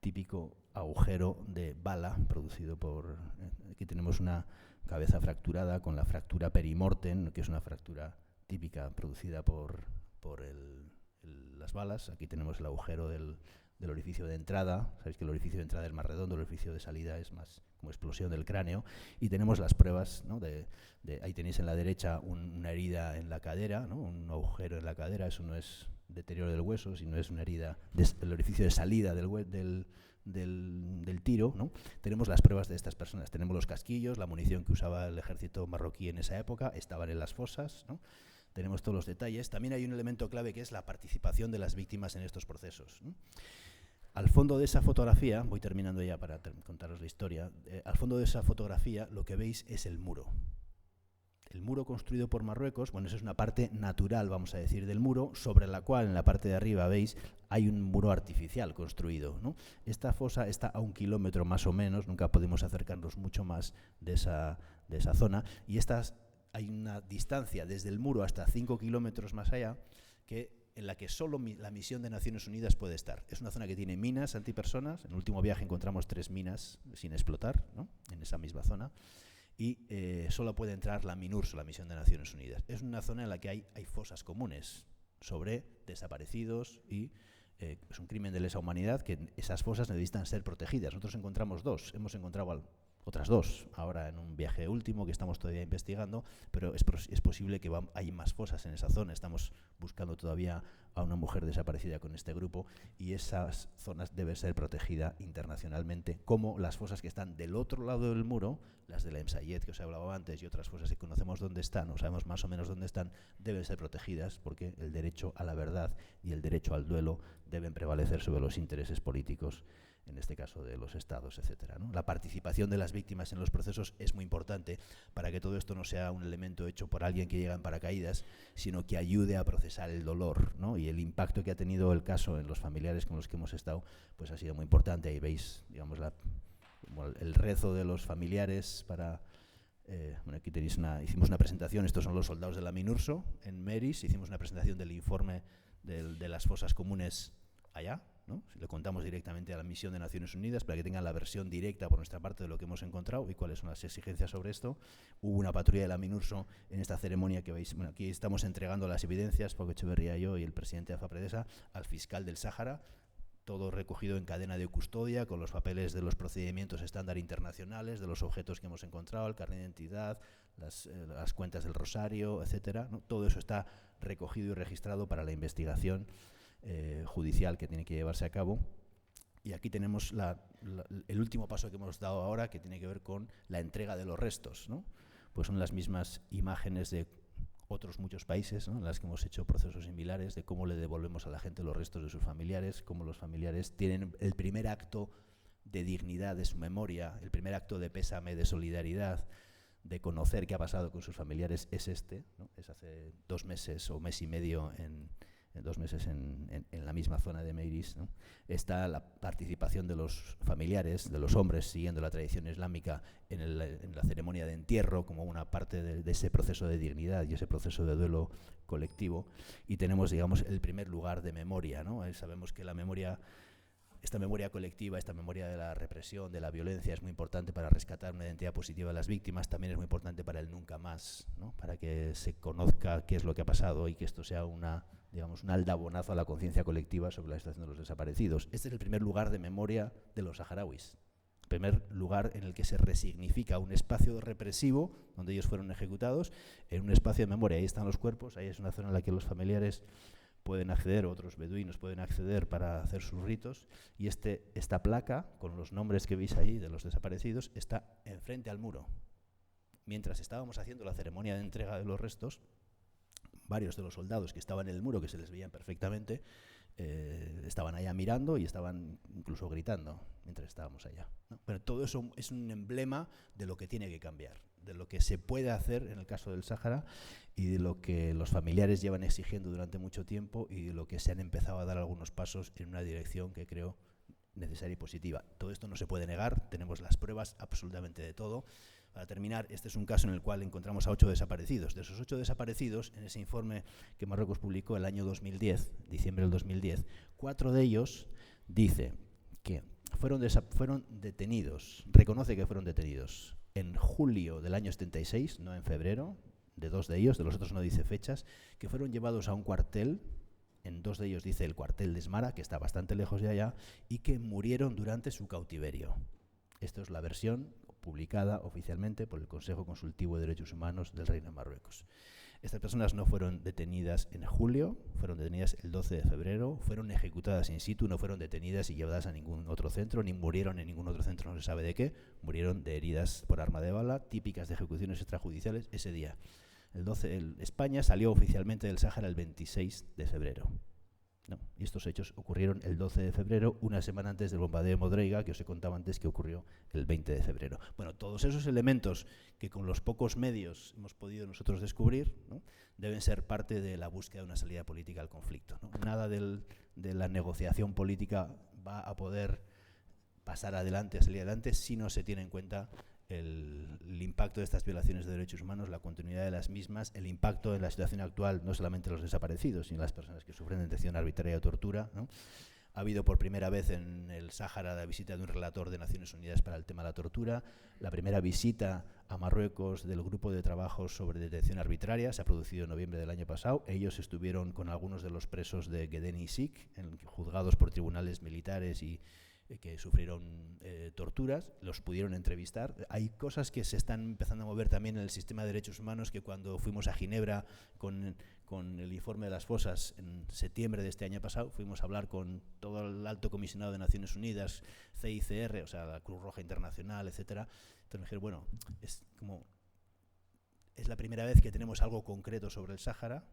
típico agujero de bala producido por... aquí tenemos una cabeza fracturada con la fractura perimortem, que es una fractura típica producida por las balas. Aquí tenemos el agujero del orificio de entrada. Sabéis que el orificio de entrada es más redondo, el orificio de salida es más como explosión del cráneo. Y tenemos las pruebas, ¿no? Ahí tenéis en la derecha una herida en la cadera, ¿no? Un agujero en la cadera. Eso no es deterioro del hueso, sino es una herida del orificio de salida del tiro, ¿no? Tenemos las pruebas de estas personas. Tenemos los casquillos, la munición que usaba el ejército marroquí en esa época, estaban en las fosas, ¿no? Tenemos todos los detalles. También hay un elemento clave que es la participación de las víctimas en estos procesos, ¿no? Al fondo de esa fotografía, voy terminando ya para contaros la historia, al fondo de esa fotografía lo que veis es el muro. El muro construido por Marruecos, bueno, eso es una parte natural, vamos a decir, del muro, sobre la cual en la parte de arriba, veis, hay un muro artificial construido, ¿no? Esta fosa está a 1 kilómetro más o menos, nunca podemos acercarnos mucho más de esa zona, y hay una distancia desde el muro hasta 5 kilómetros más allá en la que solo la misión de Naciones Unidas puede estar. Es una zona que tiene minas antipersonas. En el último viaje encontramos 3 minas sin explotar, ¿no? En esa misma zona. Y solo puede entrar la MINURSO, la Misión de Naciones Unidas. Es una zona en la que hay fosas comunes sobre desaparecidos y es un crimen de lesa humanidad que esas fosas necesitan ser protegidas. Nosotros encontramos 2, hemos encontrado otras 2 ahora en un viaje último que estamos todavía investigando, pero es posible que hay más fosas en esa zona. Estamos buscando todavía a una mujer desaparecida con este grupo y esas zonas deben ser protegidas internacionalmente, como las fosas que están del otro lado del muro, las de la Emsayed que os he hablado antes y otras fosas que conocemos dónde están, o sabemos más o menos dónde están, deben ser protegidas porque el derecho a la verdad y el derecho al duelo deben prevalecer sobre los intereses políticos, en este caso de los estados, etcétera, ¿no? La participación de las víctimas en los procesos es muy importante para que todo esto no sea un elemento hecho por alguien que llega en paracaídas, sino que ayude a procesar el dolor, ¿no? Y el impacto que ha tenido el caso en los familiares con los que hemos estado, pues ha sido muy importante. Ahí veis, digamos, el rezo de los familiares para... bueno, aquí tenéis hicimos una presentación, estos son los soldados de la MINURSO en Meris, hicimos una presentación del informe de las fosas comunes allá, ¿no? Le contamos directamente a la Misión de Naciones Unidas para que tengan la versión directa por nuestra parte de lo que hemos encontrado y cuáles son las exigencias sobre esto. Hubo una patrulla de la MINURSO en esta ceremonia que veis. Bueno, aquí estamos entregando las evidencias, Pau Echeverría, yo y el presidente de AFAPREDESA, al fiscal del Sáhara, todo recogido en cadena de custodia, con los papeles de los procedimientos estándar internacionales, de los objetos que hemos encontrado, el carnet de identidad, las cuentas del Rosario, etcétera, ¿no? Todo eso está recogido y registrado para la investigación judicial que tiene que llevarse a cabo. Y aquí tenemos el último paso que hemos dado ahora, que tiene que ver con la entrega de los restos, ¿no? Pues son las mismas imágenes de otros muchos países, ¿no? En las que hemos hecho procesos similares de cómo le devolvemos a la gente los restos de sus familiares, cómo los familiares tienen el primer acto de dignidad de su memoria, el primer acto de pésame, de solidaridad, de conocer qué ha pasado con sus familiares, es ¿no? Es hace 2 meses o mes y medio en 2 meses en la misma zona de Meiris, ¿no? Está la participación de los familiares, de los hombres, siguiendo la tradición islámica en la ceremonia de entierro como una parte de ese proceso de dignidad y ese proceso de duelo colectivo. Y tenemos, digamos, el primer lugar de memoria, ¿no? Sabemos que la memoria, esta memoria colectiva, esta memoria de la represión, de la violencia, es muy importante para rescatar una identidad positiva de las víctimas, también es muy importante para el nunca más, ¿no? Para que se conozca qué es lo que ha pasado y que esto sea un aldabonazo a la conciencia colectiva sobre la situación de los desaparecidos. Este es el primer lugar de memoria de los saharauis, el primer lugar en el que se resignifica un espacio represivo donde ellos fueron ejecutados en un espacio de memoria. Ahí están los cuerpos, ahí es una zona en la que los familiares pueden acceder, otros beduinos pueden acceder para hacer sus ritos, y esta placa, con los nombres que veis ahí de los desaparecidos, está enfrente al muro. Mientras estábamos haciendo la ceremonia de entrega de los restos, varios de los soldados que estaban en el muro, que se les veían perfectamente, estaban allá mirando y estaban incluso gritando mientras estábamos allá, ¿no? Pero todo eso es un emblema de lo que tiene que cambiar, de lo que se puede hacer en el caso del Sáhara y de lo que los familiares llevan exigiendo durante mucho tiempo y de lo que se han empezado a dar algunos pasos en una dirección que creo necesaria y positiva. Todo esto no se puede negar, tenemos las pruebas absolutamente de todo. Para terminar, este es un caso en el cual encontramos a 8 desaparecidos. De esos 8 desaparecidos, en ese informe que Marruecos publicó el año 2010, diciembre del 2010, 4 de ellos dice que fueron detenidos, reconoce que fueron detenidos en julio del año 76, no en febrero, de 2 de ellos, de los otros no dice fechas, que fueron llevados a un cuartel, en 2 de ellos dice el cuartel de Esmara, que está bastante lejos de allá, y que murieron durante su cautiverio. Esta es la versión publicada oficialmente por el Consejo Consultivo de Derechos Humanos del Reino de Marruecos. Estas personas no fueron detenidas en julio, fueron detenidas el 12 de febrero, fueron ejecutadas in situ, no fueron detenidas y llevadas a ningún otro centro, ni murieron en ningún otro centro, no se sabe de qué, murieron de heridas por arma de bala, típicas de ejecuciones extrajudiciales ese día. España salió oficialmente del Sáhara el 26 de febrero. No, y estos hechos ocurrieron el 12 de febrero, una semana antes del bombardeo de Modreiga, que os he contado antes que ocurrió el 20 de febrero. Bueno, todos esos elementos que con los pocos medios hemos podido nosotros descubrir, ¿no?, deben ser parte de la búsqueda de una salida política al conflicto, ¿no? Nada de la negociación política va a poder pasar adelante, salir adelante, si no se tiene en cuenta el impacto de estas violaciones de derechos humanos, la continuidad de las mismas, el impacto en la situación actual, no solamente los desaparecidos, sino las personas que sufren detención arbitraria o tortura, ¿no? Ha habido por primera vez en el Sáhara la visita de un relator de Naciones Unidas para el tema de la tortura, la primera visita a Marruecos del grupo de trabajo sobre detención arbitraria, se ha producido en noviembre del año pasado. Ellos estuvieron con algunos de los presos de Gueden y Sik, juzgados por tribunales militares y que sufrieron torturas, los pudieron entrevistar. Hay cosas que se están empezando a mover también en el sistema de derechos humanos, que cuando fuimos a Ginebra con el informe de las fosas en septiembre de este año pasado, fuimos a hablar con todo el alto comisionado de Naciones Unidas, CICR, o sea, la Cruz Roja Internacional, etcétera. Entonces me dijeron, bueno, es la primera vez que tenemos algo concreto sobre el Sáhara,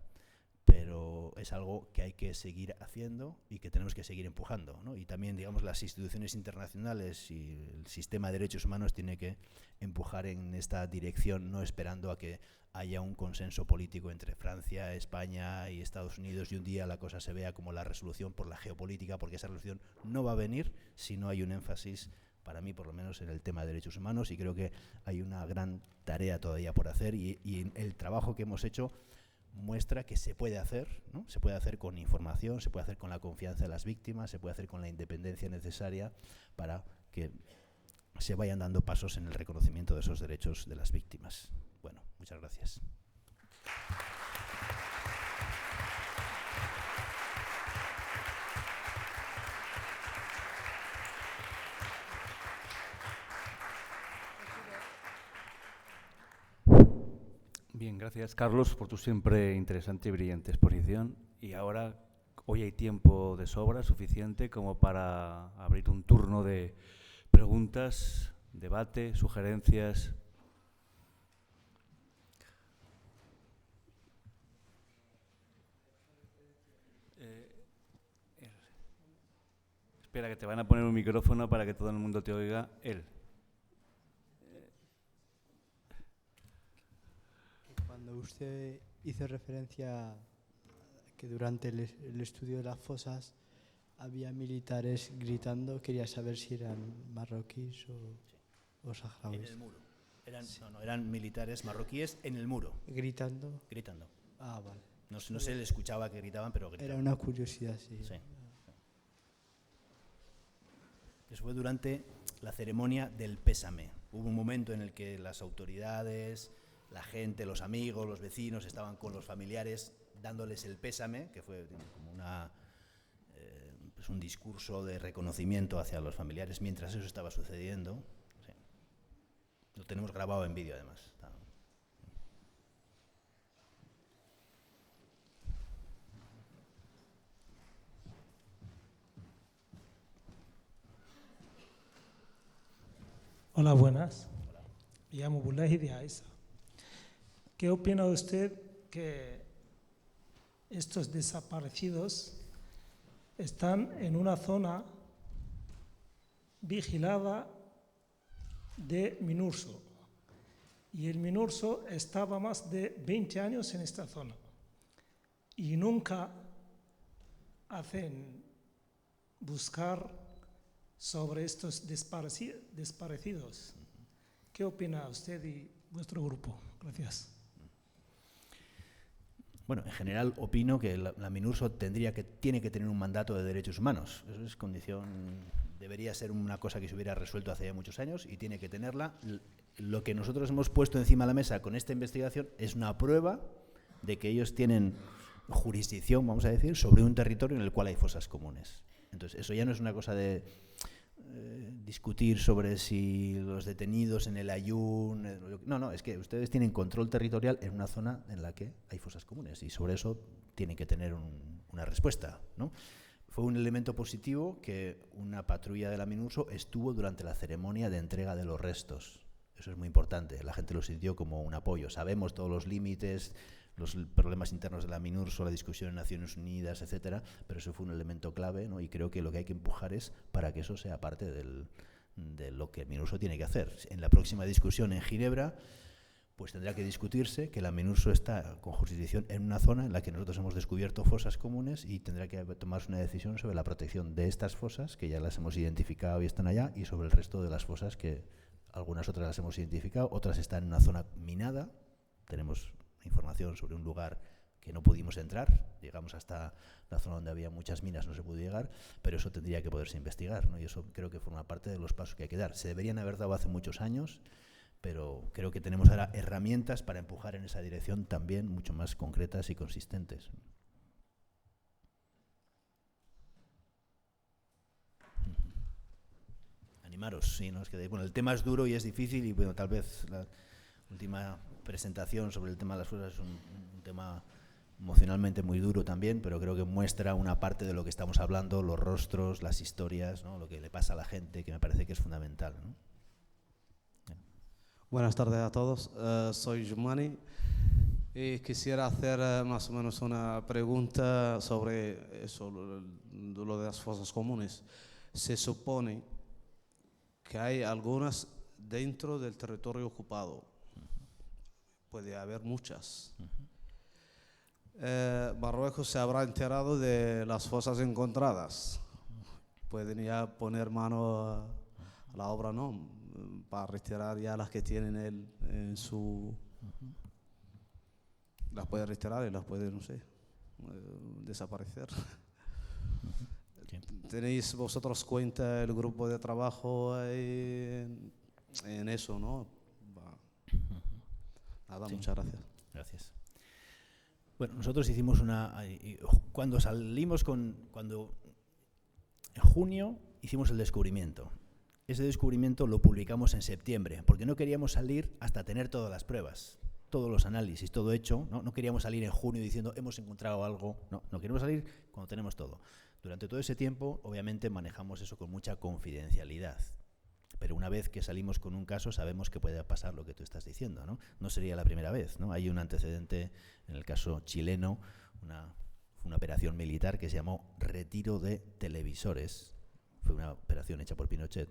pero es algo que hay que seguir haciendo y que tenemos que seguir empujando, ¿no? Y también, digamos, las instituciones internacionales y el sistema de derechos humanos tiene que empujar en esta dirección, no esperando a que haya un consenso político entre Francia, España y Estados Unidos y un día la cosa se vea como la resolución por la geopolítica, porque esa resolución no va a venir si no hay un énfasis, para mí por lo menos, en el tema de derechos humanos, y creo que hay una gran tarea todavía por hacer y el trabajo que hemos hecho muestra que se puede hacer, ¿no? Se puede hacer con información, se puede hacer con la confianza de las víctimas, se puede hacer con la independencia necesaria para que se vayan dando pasos en el reconocimiento de esos derechos de las víctimas. Bueno, muchas gracias. Bien, gracias Carlos por tu siempre interesante y brillante exposición. Y ahora, hoy hay tiempo de sobra suficiente como para abrir un turno de preguntas, debate, sugerencias. Espera, que te van a poner un micrófono para que todo el mundo te oiga. Él. Cuando usted hizo referencia a que durante el estudio de las fosas había militares gritando, quería saber si eran marroquíes o saharauis. En el muro. Eran militares marroquíes en el muro. ¿Gritando? Gritando. Ah, vale. No se le escuchaba que gritaban, pero gritaban. Era una curiosidad, sí. Sí. Eso fue durante la ceremonia del pésame. Hubo un momento en el que las autoridades, la gente, los amigos, los vecinos estaban con los familiares dándoles el pésame, que fue como pues un discurso de reconocimiento hacia los familiares mientras eso estaba sucediendo. Sí. Lo tenemos grabado en vídeo, además. Hola, buenas. Hola. Me llamo Bulaji de Aiza. ¿Qué opina usted que estos desaparecidos están en una zona vigilada de MINURSO? Y el MINURSO estaba más de 20 años en esta zona y nunca hacen buscar sobre estos desaparecidos. ¿Qué opina usted y vuestro grupo? Gracias. Bueno, en general opino que la MINURSO tiene que tener un mandato de derechos humanos. Eso es condición debería ser una cosa que se hubiera resuelto hace ya muchos años y tiene que tenerla. Lo que nosotros hemos puesto encima de la mesa con esta investigación es una prueba de que ellos tienen jurisdicción, vamos a decir, sobre un territorio en el cual hay fosas comunes. Entonces, eso ya no es una cosa de discutir sobre si los detenidos en el Ayun... No, es que ustedes tienen control territorial en una zona en la que hay fosas comunes y sobre eso tienen que tener una respuesta, ¿no? Fue un elemento positivo que una patrulla de la MINURSO estuvo durante la ceremonia de entrega de los restos. Eso es muy importante. La gente lo sintió como un apoyo. Sabemos todos los límites, los problemas internos de la MINURSO, la discusión en Naciones Unidas, etcétera, pero eso fue un elemento clave, ¿no? Y creo que lo que hay que empujar es para que eso sea parte de lo que el MINURSO tiene que hacer. En la próxima discusión en Ginebra, pues tendrá que discutirse que la MINURSO está con jurisdicción en una zona en la que nosotros hemos descubierto fosas comunes y tendrá que tomarse una decisión sobre la protección de estas fosas, que ya las hemos identificado y están allá, y sobre el resto de las fosas que algunas otras las hemos identificado, otras están en una zona minada. Tenemos información sobre un lugar que no pudimos entrar, llegamos hasta la zona donde había muchas minas, no se pudo llegar, pero eso tendría que poderse investigar, ¿no? Y eso creo que forma parte de los pasos que hay que dar. Se deberían haber dado hace muchos años, pero creo que tenemos ahora herramientas para empujar en esa dirección también mucho más concretas y consistentes. Animaros, sí, ¿no? Es que, bueno, el tema es duro y es difícil y bueno, tal vez la última presentación sobre el tema de las fosas es un tema emocionalmente muy duro también, pero creo que muestra una parte de lo que estamos hablando, los rostros, las historias, ¿no? Lo que le pasa a la gente, que me parece que es fundamental, ¿no? Buenas tardes a todos, soy Jumani y quisiera hacer más o menos una pregunta sobre eso, lo de las fosas comunes. Se supone que hay algunas dentro del territorio ocupado, puede haber muchas. Marruecos se habrá enterado de las fosas encontradas, pueden ya poner mano a la obra, ¿no? Para retirar ya las que tienen él en su... Las puede retirar y las puede, no sé, desaparecer. ¿Tenéis vosotros cuenta el grupo de trabajo en eso, no? Nada, muchas gracias. Gracias. Bueno, nosotros hicimos cuando en junio hicimos el descubrimiento. Ese descubrimiento lo publicamos en septiembre, porque no queríamos salir hasta tener todas las pruebas, todos los análisis, todo hecho, ¿no? No queríamos salir en junio diciendo hemos encontrado algo, no queremos salir cuando tenemos todo. Durante todo ese tiempo, obviamente, manejamos eso con mucha confidencialidad. Pero una vez que salimos con un caso, sabemos que puede pasar lo que tú estás diciendo, ¿no? No sería la primera vez, ¿no? Hay un antecedente en el caso chileno, una operación militar que se llamó retiro de televisores. Fue una operación hecha por Pinochet,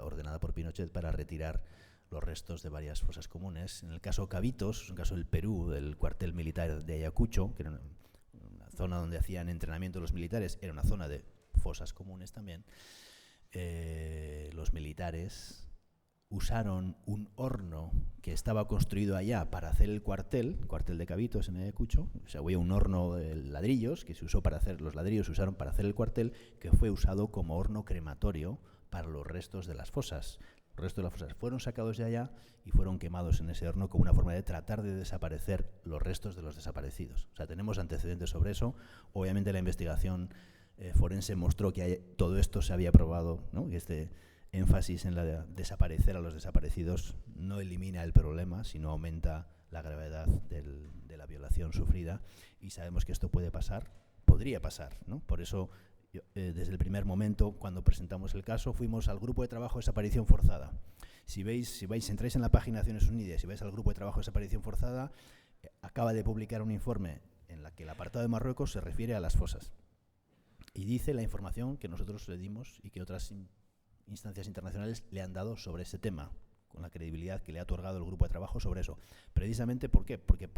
ordenada por Pinochet para retirar los restos de varias fosas comunes. En el caso Cabitos, es un caso del Perú, del cuartel militar de Ayacucho, que era una zona donde hacían entrenamiento los militares, era una zona de fosas comunes también. Los militares usaron un horno que estaba construido allá para hacer el cuartel de Cabitos en Ayacucho. O sea, había un horno de ladrillos que se usó para hacer, los ladrillos se usaron para hacer el cuartel, que fue usado como horno crematorio para los restos de las fosas. Los restos de las fosas fueron sacados de allá y fueron quemados en ese horno como una forma de tratar de desaparecer los restos de los desaparecidos. O sea, tenemos antecedentes sobre eso. Obviamente la investigación forense mostró que todo esto se había probado, ¿no? Y este énfasis en la de desaparecer a los desaparecidos no elimina el problema, sino aumenta la gravedad de la violación sufrida, y sabemos que esto puede pasar, podría pasar, ¿no? Por eso, desde el primer momento, cuando presentamos el caso, fuimos al grupo de trabajo de desaparición forzada. Si entráis en la página de Naciones Unidas y vais al grupo de trabajo de desaparición forzada, acaba de publicar un informe en la que el apartado de Marruecos se refiere a las fosas. Y dice la información que nosotros le dimos y que otras instancias internacionales le han dado sobre ese tema, con la credibilidad que le ha otorgado el grupo de trabajo sobre eso. Precisamente, ¿por qué? Porque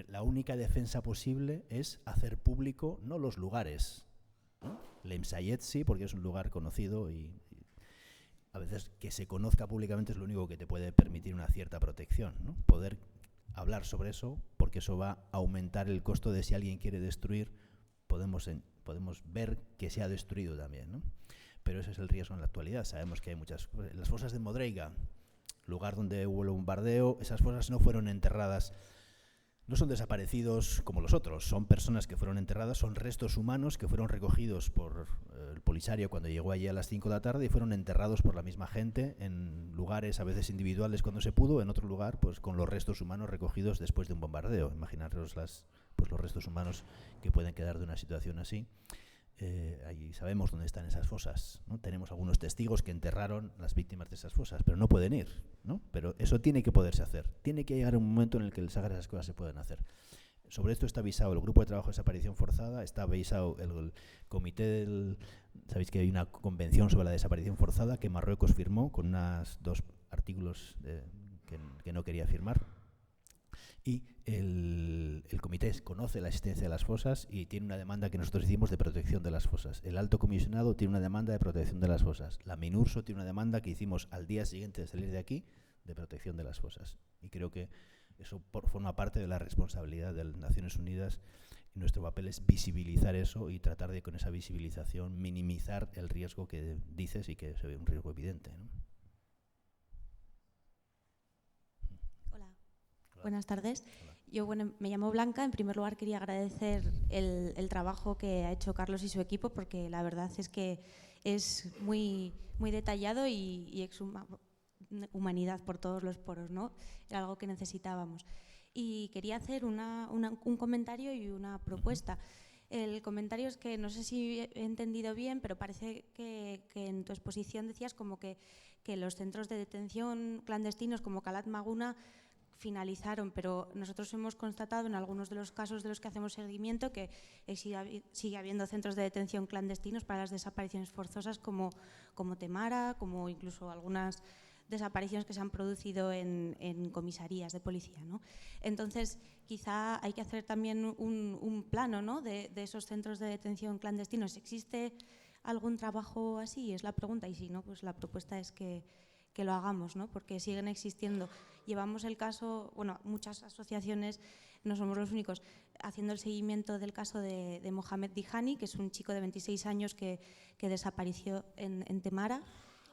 la única defensa posible es hacer público no los lugares, ¿no? Lemsayed sí, porque es un lugar conocido y a veces que se conozca públicamente es lo único que te puede permitir una cierta protección, ¿no? Poder hablar sobre eso, porque eso va a aumentar el costo de si alguien quiere destruir, podemos ver que se ha destruido también, ¿no? pero ese es el riesgo en la actualidad. Sabemos que hay muchas... Las fosas de Modreiga, lugar donde hubo el bombardeo, esas fosas no fueron enterradas, no son desaparecidos como los otros, son personas que fueron enterradas, son restos humanos que fueron recogidos por el Polisario cuando llegó allí a las 5 de la tarde y fueron enterrados por la misma gente en lugares a veces individuales cuando se pudo, en otro lugar pues con los restos humanos recogidos después de un bombardeo. Imaginaros los restos humanos que pueden quedar de una situación así. Allí sabemos dónde están esas fosas, ¿no? Tenemos algunos testigos que enterraron las víctimas de esas fosas, pero no pueden ir, ¿no? Pero eso tiene que poderse hacer. Tiene que llegar un momento en el que esas cosas se pueden hacer. Sobre esto está avisado el Grupo de Trabajo de Desaparición Forzada, está avisado el comité del... Sabéis que hay una convención sobre la desaparición forzada que Marruecos firmó con unos 2 artículos que no quería firmar. Y el comité conoce la existencia de las fosas y tiene una demanda que nosotros hicimos de protección de las fosas. El alto comisionado tiene una demanda de protección de las fosas. La MINURSO tiene una demanda que hicimos al día siguiente de salir de aquí de protección de las fosas. Y creo que eso forma parte de la responsabilidad de las Naciones Unidas y nuestro papel es visibilizar eso y tratar de, con esa visibilización, minimizar el riesgo que dices y que se ve un riesgo evidente, ¿no? Buenas tardes. Hola. Yo, me llamo Blanca. En primer lugar, quería agradecer el trabajo que ha hecho Carlos y su equipo, porque la verdad es que es muy, muy detallado y exhuma humanidad por todos los poros, ¿no? Era algo que necesitábamos. Y quería hacer un comentario y una propuesta. El comentario es que no sé si he entendido bien, pero parece que en tu exposición decías como que los centros de detención clandestinos como Calat Maguna finalizaron, pero nosotros hemos constatado en algunos de los casos de los que hacemos seguimiento que sigue habiendo centros de detención clandestinos para las desapariciones forzosas como Temara, como incluso algunas desapariciones que se han producido en comisarías de policía, ¿no? Entonces, quizá hay que hacer también un plano, ¿no?, de esos centros de detención clandestinos. ¿Existe algún trabajo así? Es la pregunta, y si no, pues la propuesta es que lo hagamos, ¿no?, porque siguen existiendo. Llevamos el caso, bueno, muchas asociaciones, no somos los únicos, haciendo el seguimiento del caso de Mohamed Dihani, que es un chico de 26 años que desapareció en Temara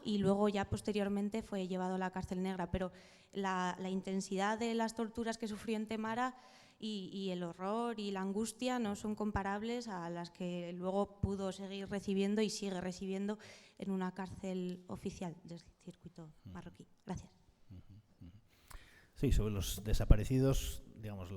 y luego ya posteriormente fue llevado a la cárcel negra. Pero la intensidad de las torturas que sufrió en Temara y el horror y la angustia no son comparables a las que luego pudo seguir recibiendo y sigue recibiendo en una cárcel oficial del circuito marroquí. Gracias. Sí, sobre los desaparecidos, digamos,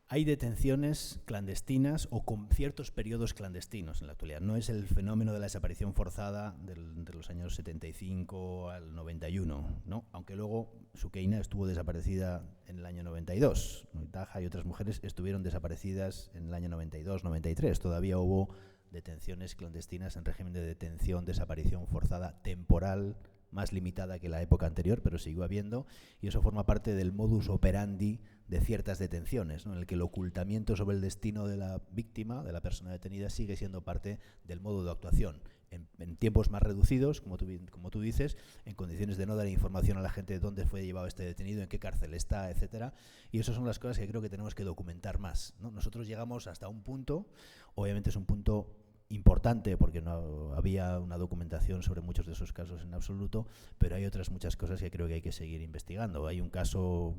hay detenciones clandestinas o con ciertos periodos clandestinos en la actualidad. No es el fenómeno de la desaparición forzada de los años 75 al 91, ¿no? Aunque luego Sukeina estuvo desaparecida en el año 92. Taha y otras mujeres estuvieron desaparecidas en el año 92, 93. Todavía hubo detenciones clandestinas en régimen de detención, desaparición forzada temporal, más limitada que la época anterior, pero siguió habiendo, y eso forma parte del modus operandi de ciertas detenciones, ¿no?, en el que el ocultamiento sobre el destino de la víctima, de la persona detenida, sigue siendo parte del modo de actuación. En tiempos más reducidos, como tú dices, en condiciones de no dar información a la gente de dónde fue llevado este detenido, en qué cárcel está, etcétera. Y esas son las cosas que creo que tenemos que documentar más, ¿no? Nosotros llegamos hasta un punto, obviamente es un punto importante porque no había una documentación sobre muchos de esos casos en absoluto, pero hay otras muchas cosas que creo que hay que seguir investigando. Hay un caso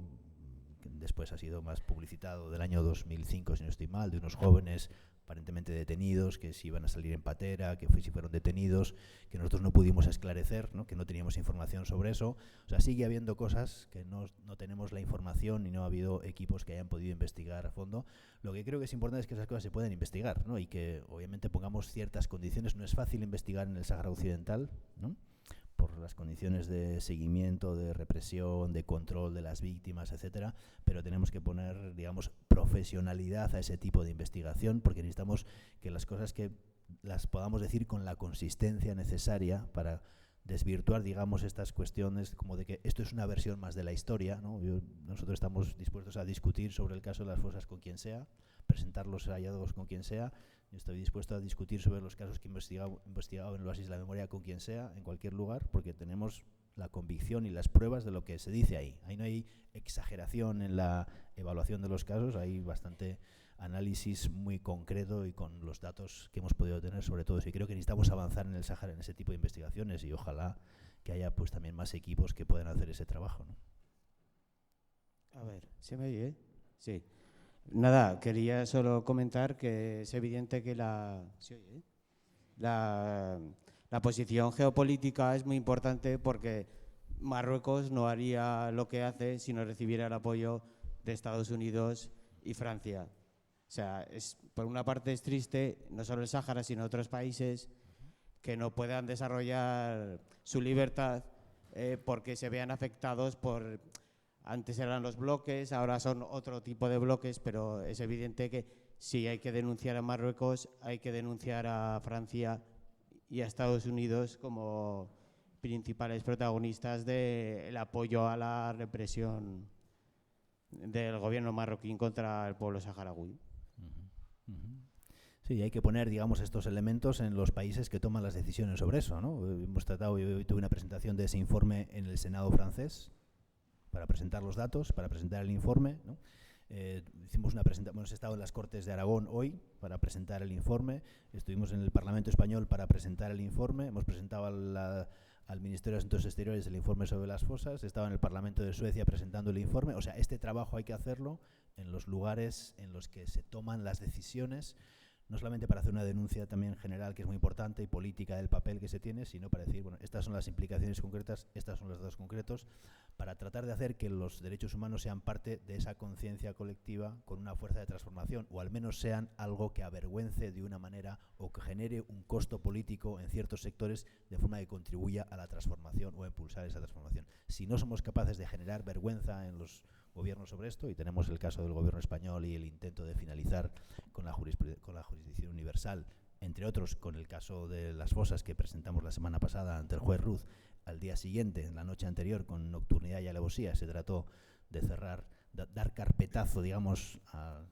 que después ha sido más publicitado del año 2005, si no estoy mal, de unos jóvenes aparentemente detenidos que si iban a salir en patera, que si fueron detenidos, que nosotros no pudimos esclarecer, ¿no?, que no teníamos información sobre eso. O sea, sigue habiendo cosas que no tenemos la información y no ha habido equipos que hayan podido investigar a fondo. Lo que creo que es importante es que esas cosas se puedan investigar, ¿no?, y que obviamente pongamos ciertas condiciones. No es fácil investigar en el Sáhara Occidental, ¿no?, por las condiciones de seguimiento, de represión, de control de las víctimas, etcétera, pero tenemos que poner, digamos, profesionalidad a ese tipo de investigación, porque necesitamos que las cosas que las podamos decir con la consistencia necesaria para desvirtuar, digamos, estas cuestiones como de que esto es una versión más de la historia, ¿no? Nosotros estamos dispuestos a discutir sobre el caso de las fosas con quien sea, presentar los hallazgos con quien sea. Yo estoy dispuesto a discutir sobre los casos que he investigado en el Oasis de la Memoria con quien sea, en cualquier lugar, porque tenemos la convicción y las pruebas de lo que se dice ahí. Ahí no hay exageración en la evaluación de los casos, hay bastante análisis muy concreto y con los datos que hemos podido tener sobre todo eso. Y creo que necesitamos avanzar en el Sáhara en ese tipo de investigaciones y ojalá que haya pues también más equipos que puedan hacer ese trabajo, ¿no? A ver, ¿se me oye? Sí. Nada, quería solo comentar que es evidente que la posición geopolítica es muy importante, porque Marruecos no haría lo que hace si no recibiera el apoyo de Estados Unidos y Francia. O sea, por una parte es triste, no solo el Sáhara, sino otros países que no puedan desarrollar su libertad porque se vean afectados por... Antes eran los bloques, ahora son otro tipo de bloques, pero es evidente que si hay que denunciar a Marruecos, hay que denunciar a Francia y a Estados Unidos como principales protagonistas del apoyo a la represión del gobierno marroquí contra el pueblo saharaui. Sí, hay que poner, digamos, estos elementos en los países que toman las decisiones sobre eso, ¿no? Hemos tratado, hoy tuve una presentación de ese informe en el Senado francés para presentar los datos, para presentar el informe, ¿no? Hicimos una presentación, hemos estado en las Cortes de Aragón hoy para presentar el informe, estuvimos en el Parlamento Español para presentar el informe, hemos presentado al Ministerio de Asuntos Exteriores el informe sobre las fosas, estaba en el Parlamento de Suecia presentando el informe. O sea, este trabajo hay que hacerlo en los lugares en los que se toman las decisiones, no solamente para hacer una denuncia también general, que es muy importante, y política del papel que se tiene, sino para decir, bueno, estas son las implicaciones concretas, estas son los datos concretos, para tratar de hacer que los derechos humanos sean parte de esa conciencia colectiva con una fuerza de transformación, o al menos sean algo que avergüence de una manera o que genere un costo político en ciertos sectores de forma que contribuya a la transformación o a impulsar esa transformación. Si no somos capaces de generar vergüenza en los gobiernos sobre esto, y tenemos el caso del gobierno español y el intento de finalizar con la jurisdicción universal, entre otros con el caso de las fosas que presentamos la semana pasada ante el juez Ruz, al día siguiente, en la noche anterior, con nocturnidad y alevosía, se trató de cerrar, dar carpetazo, digamos, a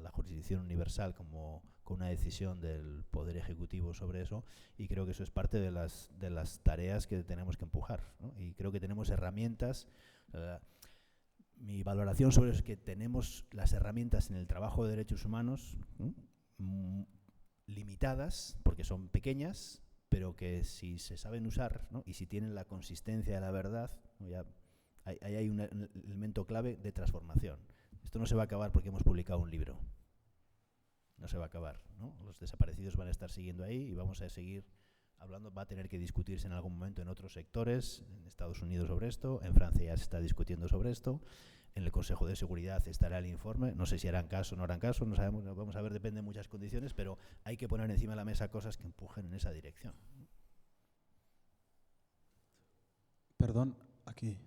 la jurisdicción universal como con una decisión del Poder Ejecutivo sobre eso, y creo que eso es parte de las tareas que tenemos que empujar, ¿no? Y creo que tenemos herramientas. Mi valoración sobre eso es que tenemos las herramientas en el trabajo de derechos humanos, ¿no? Limitadas, porque son pequeñas, pero que si se saben usar, ¿no? Y si tienen la consistencia de la verdad, ¿no? Ya hay un elemento clave de transformación. Esto no se va a acabar porque hemos publicado un libro. No se va a acabar, ¿no? Los desaparecidos van a estar siguiendo ahí y vamos a seguir hablando. Va a tener que discutirse en algún momento en otros sectores, en Estados Unidos sobre esto, en Francia ya se está discutiendo sobre esto, en el Consejo de Seguridad estará el informe, no sé si harán caso o no harán caso, no sabemos, vamos a ver, depende de muchas condiciones, pero hay que poner encima de la mesa cosas que empujen en esa dirección. Perdón, aquí.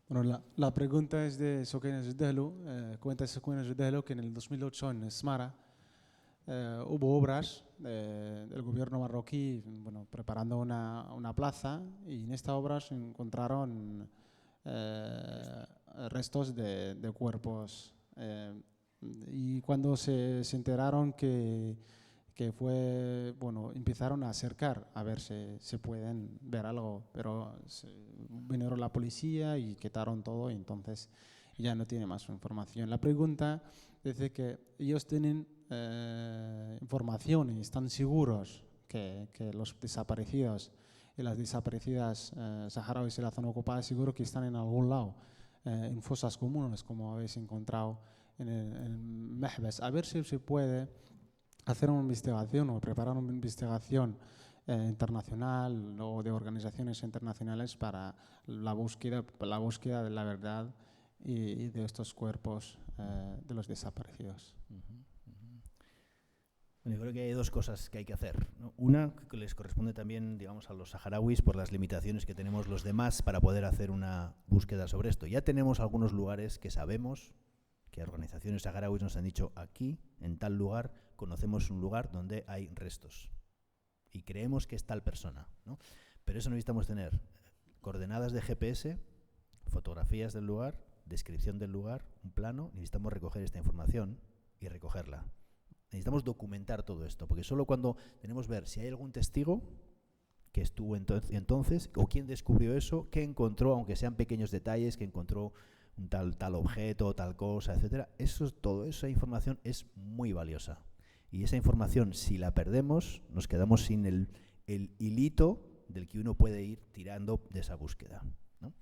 Bueno, la pregunta es de Sokenes Zdehlu. Cuenta Sokenes Zdehlu que en el 2008 en Smara hubo obras del gobierno marroquí, bueno, preparando una plaza, y en esta obra se encontraron restos de cuerpos. Y cuando se enteraron que fue, bueno, empezaron a acercar a ver si se pueden ver algo, pero vinieron la policía y quitaron todo, y entonces ya no tiene más información. La pregunta dice que ellos tienen información y están seguros que los desaparecidos y las desaparecidas saharauis de la zona ocupada, seguro que están en algún lado, en fosas comunes, como habéis encontrado en el Mehbes. A ver si se puede hacer una investigación o preparar una investigación internacional o de organizaciones internacionales para la búsqueda de la verdad y de estos cuerpos de los desaparecidos. Bueno, yo creo que hay dos cosas que hay que hacer, ¿no? Una, que les corresponde también, digamos, a los saharauis por las limitaciones que tenemos los demás para poder hacer una búsqueda sobre esto. Ya tenemos algunos lugares que sabemos que organizaciones saharauis nos han dicho: aquí, en tal lugar, conocemos un lugar donde hay restos y creemos que es tal persona, ¿no? Pero eso necesitamos tener coordenadas de GPS, fotografías del lugar, descripción del lugar, un plano. Necesitamos recoger esta información y recogerla. Necesitamos documentar todo esto, porque solo cuando tenemos ver si hay algún testigo que estuvo entonces, o quién descubrió eso, qué encontró, aunque sean pequeños detalles, que encontró tal objeto, tal cosa, etcétera. Toda esa información es muy valiosa. Y esa información, si la perdemos, nos quedamos sin el hilito del que uno puede ir tirando de esa búsqueda, ¿no?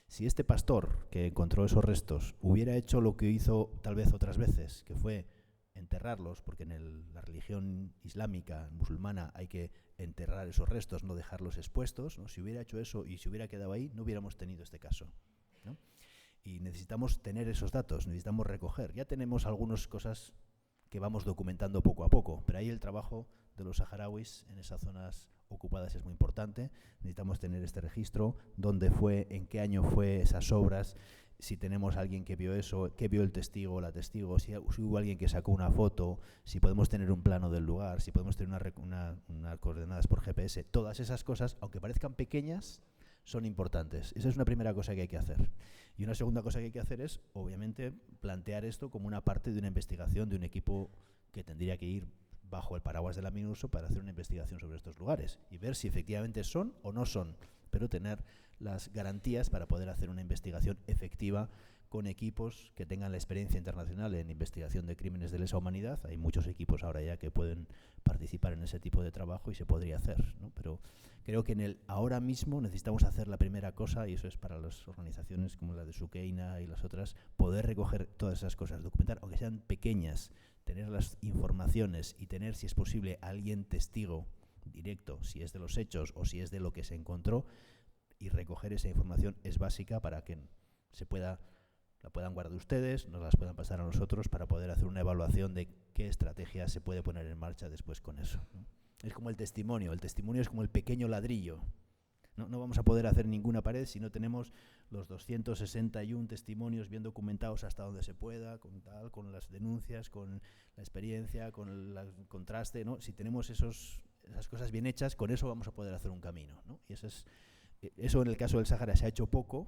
Si este pastor que encontró esos restos hubiera hecho lo que hizo tal vez otras veces, que fue enterrarlos, porque en la religión islámica, musulmana, hay que enterrar esos restos, no dejarlos expuestos, ¿no? Si hubiera hecho eso y se hubiera quedado ahí, no hubiéramos tenido este caso, ¿no? Y necesitamos tener esos datos, necesitamos recoger. Ya tenemos algunas cosas que vamos documentando poco a poco, pero ahí el trabajo de los saharauis en esas zonas ocupadas es muy importante. Necesitamos tener este registro, dónde fue, en qué año fue esas obras, si tenemos alguien que vio eso, qué vio el testigo o la testigo, si hubo alguien que sacó una foto, si podemos tener un plano del lugar, si podemos tener unas coordenadas por GPS. Todas esas cosas, aunque parezcan pequeñas, son importantes. Esa es una primera cosa que hay que hacer. Y una segunda cosa que hay que hacer es, obviamente, plantear esto como una parte de una investigación de un equipo que tendría que ir bajo el paraguas de la MINURSO para hacer una investigación sobre estos lugares y ver si efectivamente son o no son, pero tener las garantías para poder hacer una investigación efectiva con equipos que tengan la experiencia internacional en investigación de crímenes de lesa humanidad. Hay muchos equipos ahora ya que pueden participar en ese tipo de trabajo y se podría hacer, ¿no? Pero creo que ahora mismo necesitamos hacer la primera cosa, y eso es para las organizaciones como la de Sukeina y las otras, poder recoger todas esas cosas, documentar, aunque sean pequeñas, tener las informaciones y tener, si es posible, alguien testigo directo, si es de los hechos o si es de lo que se encontró, y recoger esa información es básica para que la puedan guardar ustedes, nos las puedan pasar a nosotros para poder hacer una evaluación de qué estrategia se puede poner en marcha después con eso, ¿no? Es como el testimonio es como el pequeño ladrillo. No vamos a poder hacer ninguna pared si no tenemos los 261 testimonios bien documentados hasta donde se pueda, con las denuncias, con la experiencia, con el contraste, ¿no? Si tenemos esas cosas bien hechas, con eso vamos a poder hacer un camino, ¿no? Y eso en el caso del Sáhara se ha hecho poco,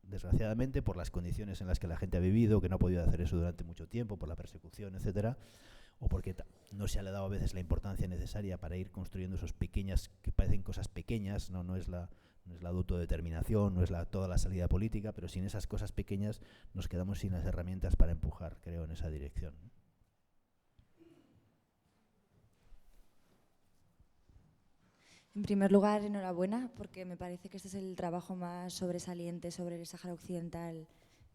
desgraciadamente, por las condiciones en las que la gente ha vivido, que no ha podido hacer eso durante mucho tiempo, por la persecución, etcétera, o porque no se le ha dado a veces la importancia necesaria para ir construyendo esos pequeñas, que parecen cosas pequeñas, no es la autodeterminación, no es toda la salida política, pero sin esas cosas pequeñas nos quedamos sin las herramientas para empujar, creo, en esa dirección. En primer lugar, enhorabuena, porque me parece que este es el trabajo más sobresaliente sobre el Sáhara Occidental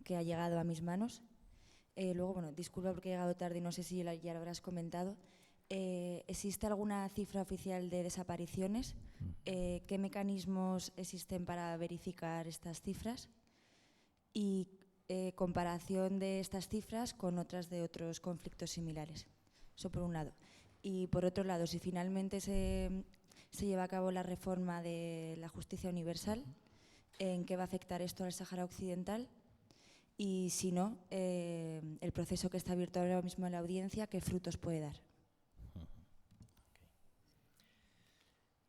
que ha llegado a mis manos. Luego, bueno, disculpa porque he llegado tarde y no sé si ya lo habrás comentado. ¿Existe alguna cifra oficial de desapariciones? ¿Qué mecanismos existen para verificar estas cifras? Y comparación de estas cifras con otras de otros conflictos similares. Eso por un lado. Y por otro lado, si finalmente se lleva a cabo la reforma de la justicia universal, ¿en qué va a afectar esto al Sáhara Occidental? Y si no, el proceso que está abierto ahora mismo en la audiencia, ¿qué frutos puede dar?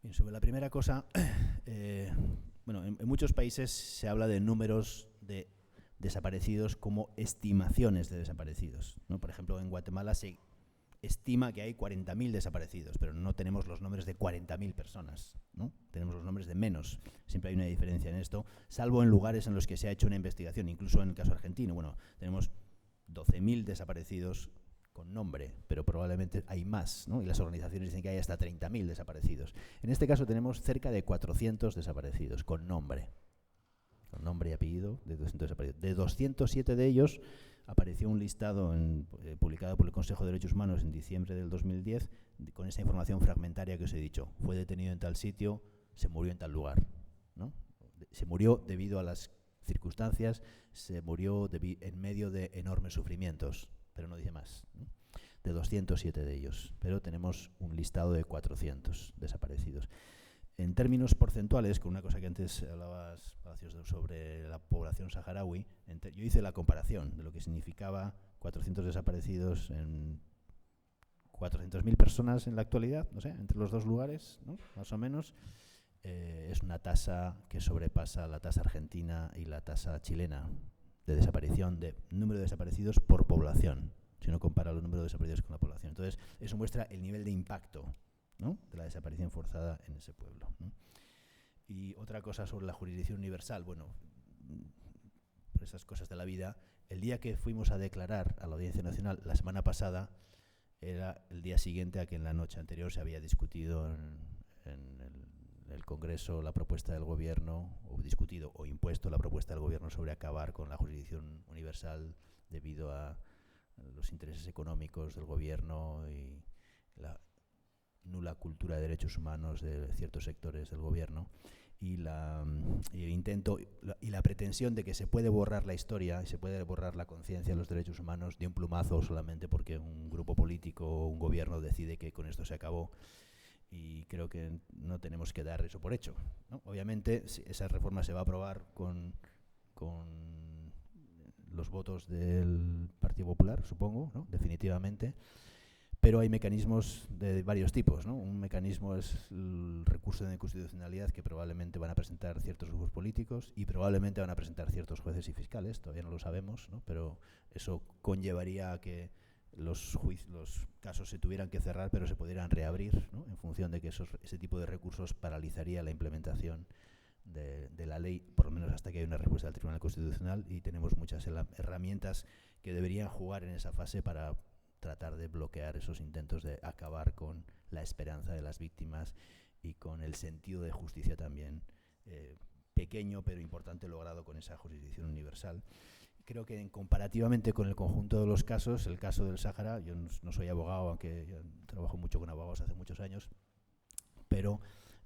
Bien, sobre la primera cosa, bueno, en muchos países se habla de números de desaparecidos como estimaciones de desaparecidos, ¿no? Por ejemplo, en Guatemala se estima que hay 40.000 desaparecidos, pero no tenemos los nombres de 40.000 personas, ¿no? Tenemos los nombres de menos. Siempre hay una diferencia en esto, salvo en lugares en los que se ha hecho una investigación, incluso en el caso argentino. Bueno, tenemos 12.000 desaparecidos con nombre, pero probablemente hay más, ¿no? Y las organizaciones dicen que hay hasta 30.000 desaparecidos. En este caso tenemos cerca de 400 desaparecidos con nombre y apellido de 200 desaparecidos. De 207 de ellos apareció un listado publicado por el Consejo de Derechos Humanos en diciembre del 2010 con esa información fragmentaria que os he dicho. Fue detenido en tal sitio, se murió en tal lugar, ¿no? Se murió debido a las circunstancias, se murió en medio de enormes sufrimientos, pero no dice más, ¿no? De 207 de ellos, pero tenemos un listado de 400 desaparecidos. En términos porcentuales, con una cosa que antes hablabas, Palacios, sobre la población saharaui, yo hice la comparación de lo que significaba 400 desaparecidos en 400.000 personas en la actualidad, no sé, entre los dos lugares, ¿no? Más o menos. Es una tasa que sobrepasa la tasa argentina y la tasa chilena de desaparición, de número de desaparecidos por población, si uno compara el número de desaparecidos con la población. Entonces, eso muestra el nivel de impacto, ¿no?, de la desaparición forzada en ese pueblo, ¿no? Y otra cosa sobre la jurisdicción universal. Bueno, por esas cosas de la vida, el día que fuimos a declarar a la Audiencia Nacional la semana pasada era el día siguiente a que en la noche anterior se había discutido en el Congreso la propuesta del Gobierno, o discutido o impuesto la propuesta del Gobierno sobre acabar con la jurisdicción universal debido a los intereses económicos del Gobierno y la nula cultura de derechos humanos de ciertos sectores del Gobierno, y el intento y la pretensión de que se puede borrar la historia y se puede borrar la conciencia de los derechos humanos de un plumazo solamente porque un grupo político o un gobierno decide que con esto se acabó. Y creo que no tenemos que dar eso por hecho, ¿no? Obviamente esa reforma se va a aprobar con los votos del Partido Popular, supongo, ¿no? Definitivamente. Pero hay mecanismos de varios tipos, ¿no? Un mecanismo es el recurso de inconstitucionalidad que probablemente van a presentar ciertos grupos políticos y probablemente van a presentar ciertos jueces y fiscales, todavía no lo sabemos, ¿no? Pero eso conllevaría a que los casos se tuvieran que cerrar, pero se pudieran reabrir, ¿no? En función de que ese tipo de recursos paralizaría la implementación de la ley, por lo menos hasta que haya una respuesta del Tribunal Constitucional, y tenemos muchas herramientas que deberían jugar en esa fase para tratar de bloquear esos intentos de acabar con la esperanza de las víctimas y con el sentido de justicia también pequeño pero importante logrado con esa jurisdicción universal. Creo que comparativamente con el conjunto de los casos, el caso del Sáhara, yo no soy abogado, aunque yo trabajo mucho con abogados hace muchos años, pero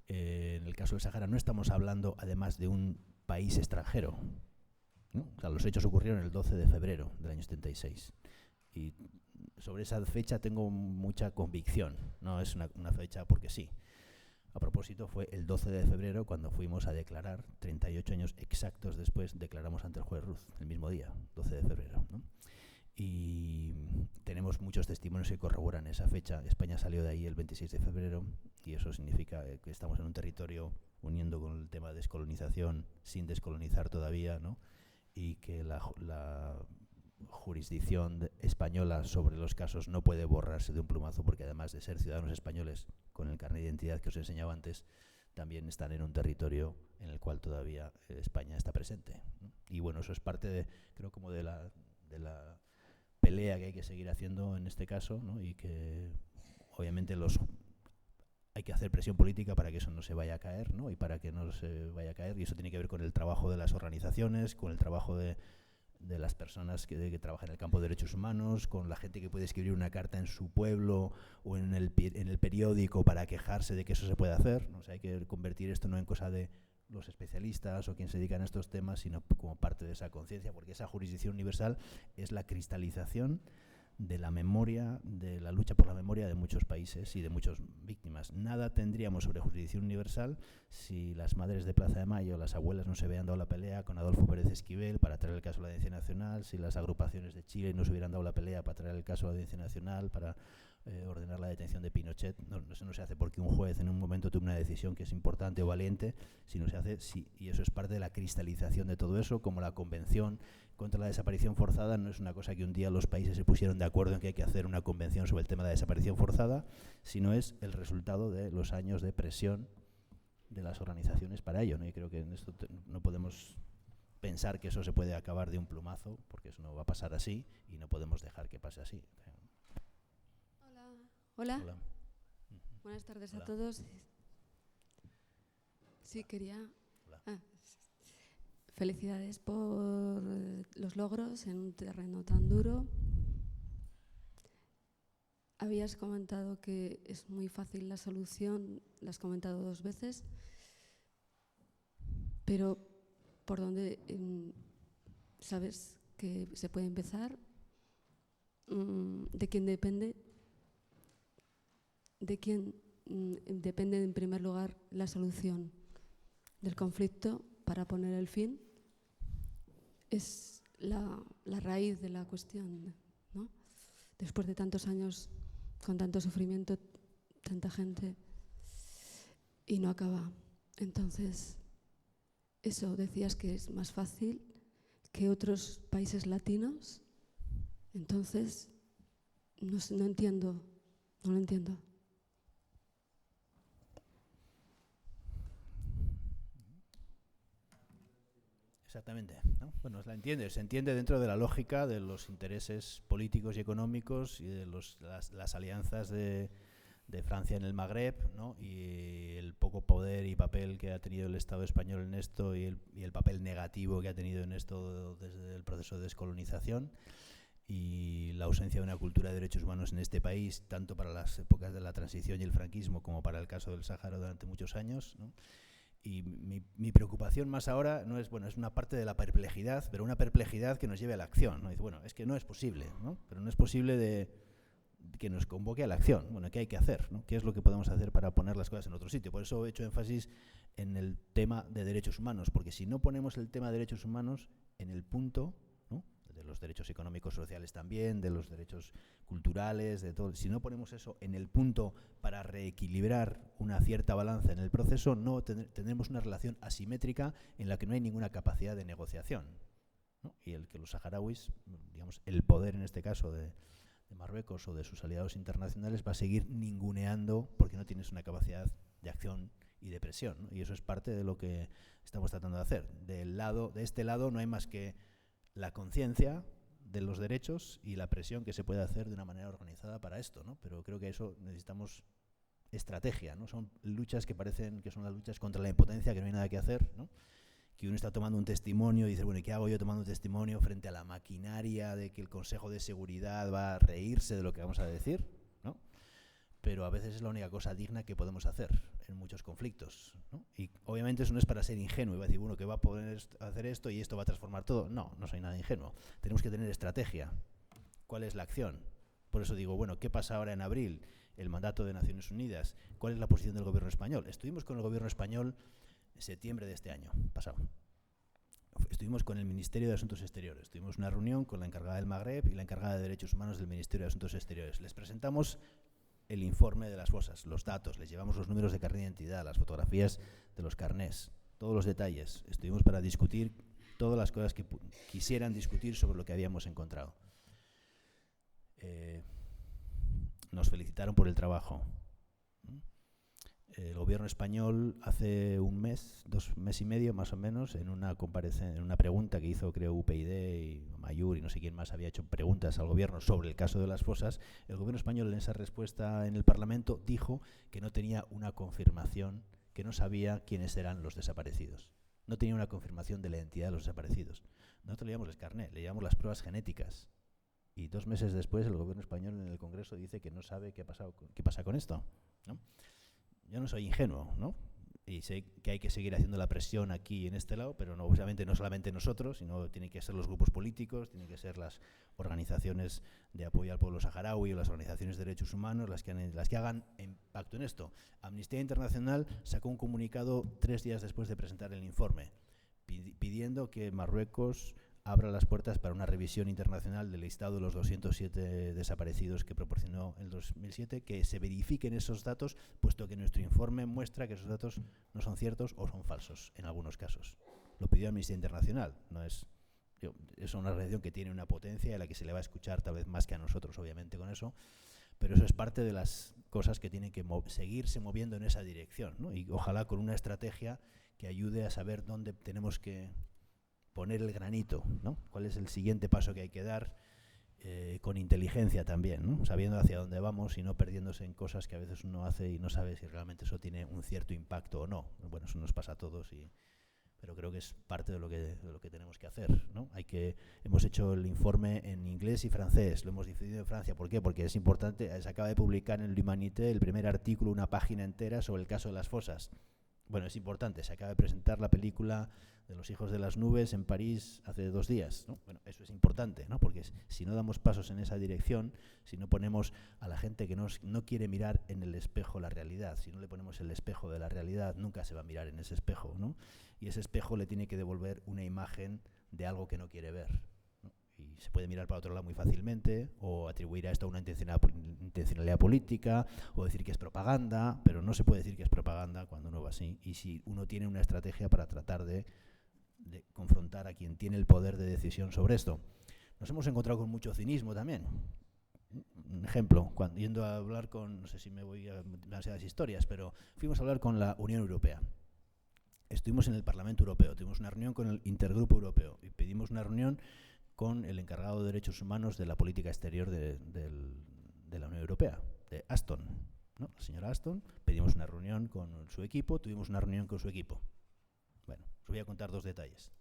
en el caso del Sáhara no estamos hablando además de un país extranjero, ¿no? O sea, los hechos ocurrieron el 12 de febrero del año 76 y sobre esa fecha tengo mucha convicción, no es una fecha porque sí. A propósito, fue el 12 de febrero cuando fuimos a declarar, 38 años exactos después, declaramos ante el juez Ruz, el mismo día, 12 de febrero, ¿no? Y tenemos muchos testimonios que corroboran esa fecha. España salió de ahí el 26 de febrero y eso significa que estamos en un territorio uniendo con el tema de descolonización sin descolonizar todavía, ¿no? Y que la jurisdicción española sobre los casos no puede borrarse de un plumazo porque además de ser ciudadanos españoles con el carnet de identidad que os enseñaba antes, también están en un territorio en el cual todavía España está presente, ¿no? Y bueno, eso es parte creo como de la pelea que hay que seguir haciendo en este caso, ¿no? Y que obviamente hay que hacer presión política para que eso no se vaya a caer, ¿no? Y para que no se vaya a caer, y eso tiene que ver con el trabajo de las organizaciones, con el trabajo de las personas que trabajan en el campo de derechos humanos, con la gente que puede escribir una carta en su pueblo o en el periódico para quejarse de que eso se puede hacer, ¿no? O sea, hay que convertir esto no en cosa de los especialistas o quien se dedican a estos temas, sino como parte de esa conciencia, porque esa jurisdicción universal es la cristalización de la memoria, de la lucha por la memoria de muchos países y de muchas víctimas. Nada tendríamos sobre jurisdicción universal si las madres de Plaza de Mayo, las abuelas, no se hubieran dado la pelea con Adolfo Pérez Esquivel para traer el caso a la Audiencia Nacional, si las agrupaciones de Chile no se hubieran dado la pelea para traer el caso a la Audiencia Nacional, para ordenar la detención de Pinochet. Eso no se hace porque un juez en un momento tome una decisión que es importante o valiente, sino se hace, y eso es parte de la cristalización de todo eso, como la Convención contra la desaparición forzada no es una cosa que un día los países se pusieron de acuerdo en que hay que hacer una convención sobre el tema de la desaparición forzada, sino es el resultado de los años de presión de las organizaciones para ello, ¿no? Y creo que en esto no podemos pensar que eso se puede acabar de un plumazo, porque eso no va a pasar así y no podemos dejar que pase así. Hola. Hola. Buenas tardes Hola. a todos. Sí, quería... Felicidades por los logros en un terreno tan duro. Habías comentado que es muy fácil la solución, la has comentado 2 veces, pero ¿por dónde sabes que se puede empezar? ¿De quién depende? ¿De quién depende en primer lugar la solución del conflicto para poner el fin? Es la raíz de la cuestión, ¿no? Después de tantos años, con tanto sufrimiento, tanta gente, y no acaba. Entonces, eso decías que es más fácil que otros países latinos. Entonces, no entiendo, no lo entiendo. Exactamente, ¿no? Bueno, se entiende dentro de la lógica de los intereses políticos y económicos y de las alianzas de Francia en el Magreb, ¿no? Y el poco poder y papel que ha tenido el Estado español en esto y el papel negativo que ha tenido en esto desde el proceso de descolonización y la ausencia de una cultura de derechos humanos en este país, tanto para las épocas de la transición y el franquismo como para el caso del Sáhara durante muchos años, ¿no? Y mi preocupación más ahora no es, bueno, es una parte de la perplejidad, pero una perplejidad que nos lleve a la acción, ¿no? Dice, bueno, es que no es posible, ¿no? Pero no es posible que nos convoque a la acción. Bueno, ¿qué hay que hacer, ¿no? ¿Qué es lo que podemos hacer para poner las cosas en otro sitio? Por eso he hecho énfasis en el tema de derechos humanos, porque si no ponemos el tema de derechos humanos en el punto, ¿no? De los derechos económicos, sociales también, de los derechos culturales, de todo, si no ponemos eso en el punto para reequilibrar una cierta balanza en el proceso, no tendremos una relación asimétrica en la que no hay ninguna capacidad de negociación, ¿no? Y el que los saharauis, digamos, el poder en este caso de Marruecos o de sus aliados internacionales va a seguir ninguneando porque no tienes una capacidad de acción y de presión, ¿no? Y eso es parte de lo que estamos tratando de hacer. De este lado no hay más que la conciencia de los derechos y la presión que se puede hacer de una manera organizada para esto, ¿no? Pero creo que eso necesitamos estrategia, ¿no? Son luchas que parecen que son las luchas contra la impotencia, que no hay nada que hacer, ¿no? Que uno está tomando un testimonio y dice, bueno, ¿y qué hago yo tomando un testimonio frente a la maquinaria de que el Consejo de Seguridad va a reírse de lo que vamos a decir, ¿no? Pero a veces es la única cosa digna que podemos hacer en muchos conflictos, ¿no? Y obviamente eso no es para ser ingenuo y va a decir, bueno, que va a poder hacer esto y esto va a transformar todo. No, no soy nada ingenuo. Tenemos que tener estrategia. ¿Cuál es la acción? Por eso digo, bueno, ¿qué pasa ahora en abril? El mandato de Naciones Unidas. ¿Cuál es la posición del gobierno español? Estuvimos con el gobierno español en septiembre de este año pasado. Estuvimos con el Ministerio de Asuntos Exteriores. Tuvimos una reunión con la encargada del Magreb y la encargada de Derechos Humanos del Ministerio de Asuntos Exteriores. Les presentamos el informe de las fosas, los datos, les llevamos los números de carnet de identidad, las fotografías de los carnés, todos los detalles. Estuvimos para discutir todas las cosas que quisieran discutir sobre lo que habíamos encontrado. Nos felicitaron por el trabajo. El gobierno español hace un mes, 2 meses y medio más o menos, en una pregunta que hizo, creo, UPyD y Mayur y no sé quién más había hecho preguntas al gobierno sobre el caso de las fosas, el gobierno español en esa respuesta en el Parlamento dijo que no tenía una confirmación, que no sabía quiénes eran los desaparecidos. No tenía una confirmación de la identidad de los desaparecidos. Nosotros le llevamos el carnet, le llevamos las pruebas genéticas. Y 2 meses después el gobierno español en el Congreso dice que no sabe qué pasa con esto, ¿no? Yo no soy ingenuo, ¿no? Y sé que hay que seguir haciendo la presión aquí en este lado, pero no, obviamente no solamente nosotros, sino tienen que ser los grupos políticos, tienen que ser las organizaciones de apoyo al pueblo saharaui o las organizaciones de derechos humanos las que hagan impacto en esto. Amnistía Internacional sacó un comunicado 3 días después de presentar el informe, pidiendo que Marruecos abra las puertas para una revisión internacional del listado de los 207 desaparecidos que proporcionó en el 2007, que se verifiquen esos datos, puesto que nuestro informe muestra que esos datos no son ciertos o son falsos en algunos casos. Lo pidió Amnistía Internacional, es una organización que tiene una potencia y a la que se le va a escuchar tal vez más que a nosotros, obviamente, con eso, pero eso es parte de las cosas que tienen que seguirse moviendo en esa dirección, ¿no? Y ojalá con una estrategia que ayude a saber dónde tenemos que poner el granito, ¿no? ¿Cuál es el siguiente paso que hay que dar? Con inteligencia también, ¿no? Sabiendo hacia dónde vamos y no perdiéndose en cosas que a veces uno hace y no sabe si realmente eso tiene un cierto impacto o no. Bueno, eso nos pasa a todos, pero creo que es parte de lo que tenemos que hacer, ¿no? Hemos hecho el informe en inglés y francés, lo hemos difundido en Francia. ¿Por qué? Porque es importante. Se acaba de publicar en l'Humanité el primer artículo, una página entera sobre el caso de las fosas. Bueno, es importante, se acaba de presentar la película de Los hijos de las nubes en París hace 2 días, ¿no? Bueno, eso es importante, ¿no? Porque si no damos pasos en esa dirección, si no ponemos a la gente que no quiere mirar en el espejo la realidad, si no le ponemos el espejo de la realidad, nunca se va a mirar en ese espejo, ¿no? Y ese espejo le tiene que devolver una imagen de algo que no quiere ver, ¿no? Y se puede mirar para otro lado muy fácilmente, o atribuir a esto una intencionalidad política, o decir que es propaganda, pero no se puede decir que es propaganda cuando no va así. Y si uno tiene una estrategia para tratar de confrontar a quien tiene el poder de decisión sobre esto. Nos hemos encontrado con mucho cinismo también. Un ejemplo, yendo a hablar con, no sé si me voy a demasiadas historias, pero fuimos a hablar con la Unión Europea. estuvimos en el Parlamento Europeo, tuvimos una reunión con el Intergrupo Europeo y pedimos una reunión con el encargado de derechos humanos de la política exterior de la Unión Europea, de Ashton, ¿no? La señora Ashton. Pedimos una reunión con su equipo, tuvimos una reunión con su equipo. Bueno, os voy a contar 2 detalles.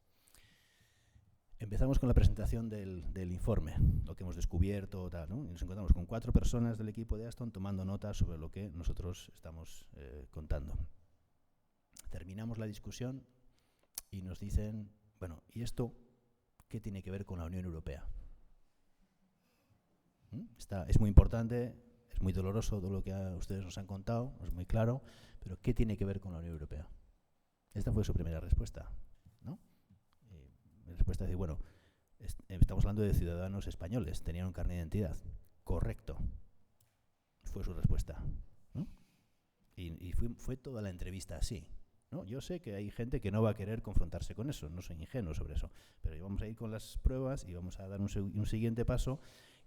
Empezamos con la presentación del informe, lo que hemos descubierto, tal, ¿no? Y nos encontramos con 4 personas del equipo de Ashton tomando nota sobre lo que nosotros estamos contando. Terminamos la discusión y nos dicen, bueno, ¿y esto qué tiene que ver con la Unión Europea? Es muy importante, es muy doloroso todo lo que ustedes nos han contado, es muy claro, pero ¿qué tiene que ver con la Unión Europea? Esta fue su primera respuesta, ¿no? La respuesta es, bueno, estamos hablando de ciudadanos españoles, tenían un carnet de identidad. Correcto. Fue su respuesta, ¿no? Y fue toda la entrevista así, ¿no? Yo sé que hay gente que no va a querer confrontarse con eso, no soy ingenuo sobre eso, pero vamos a ir con las pruebas y vamos a dar un siguiente paso,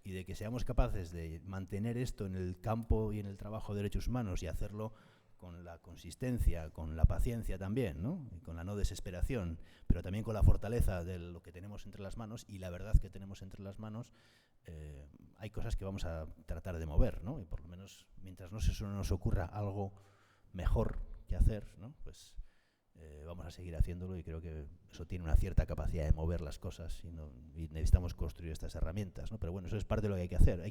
y de que seamos capaces de mantener esto en el campo y en el trabajo de derechos humanos y hacerlo con la consistencia, con la paciencia también, ¿no? Y con la no desesperación, pero también con la fortaleza de lo que tenemos entre las manos y la verdad que tenemos entre las manos, hay cosas que vamos a tratar de mover, ¿no? Y por lo menos, mientras no se nos ocurra algo mejor que hacer, ¿no? Pues vamos a seguir haciéndolo, y creo que eso tiene una cierta capacidad de mover las cosas y necesitamos construir estas herramientas, ¿no? Pero bueno, eso es parte de lo que hay que hacer.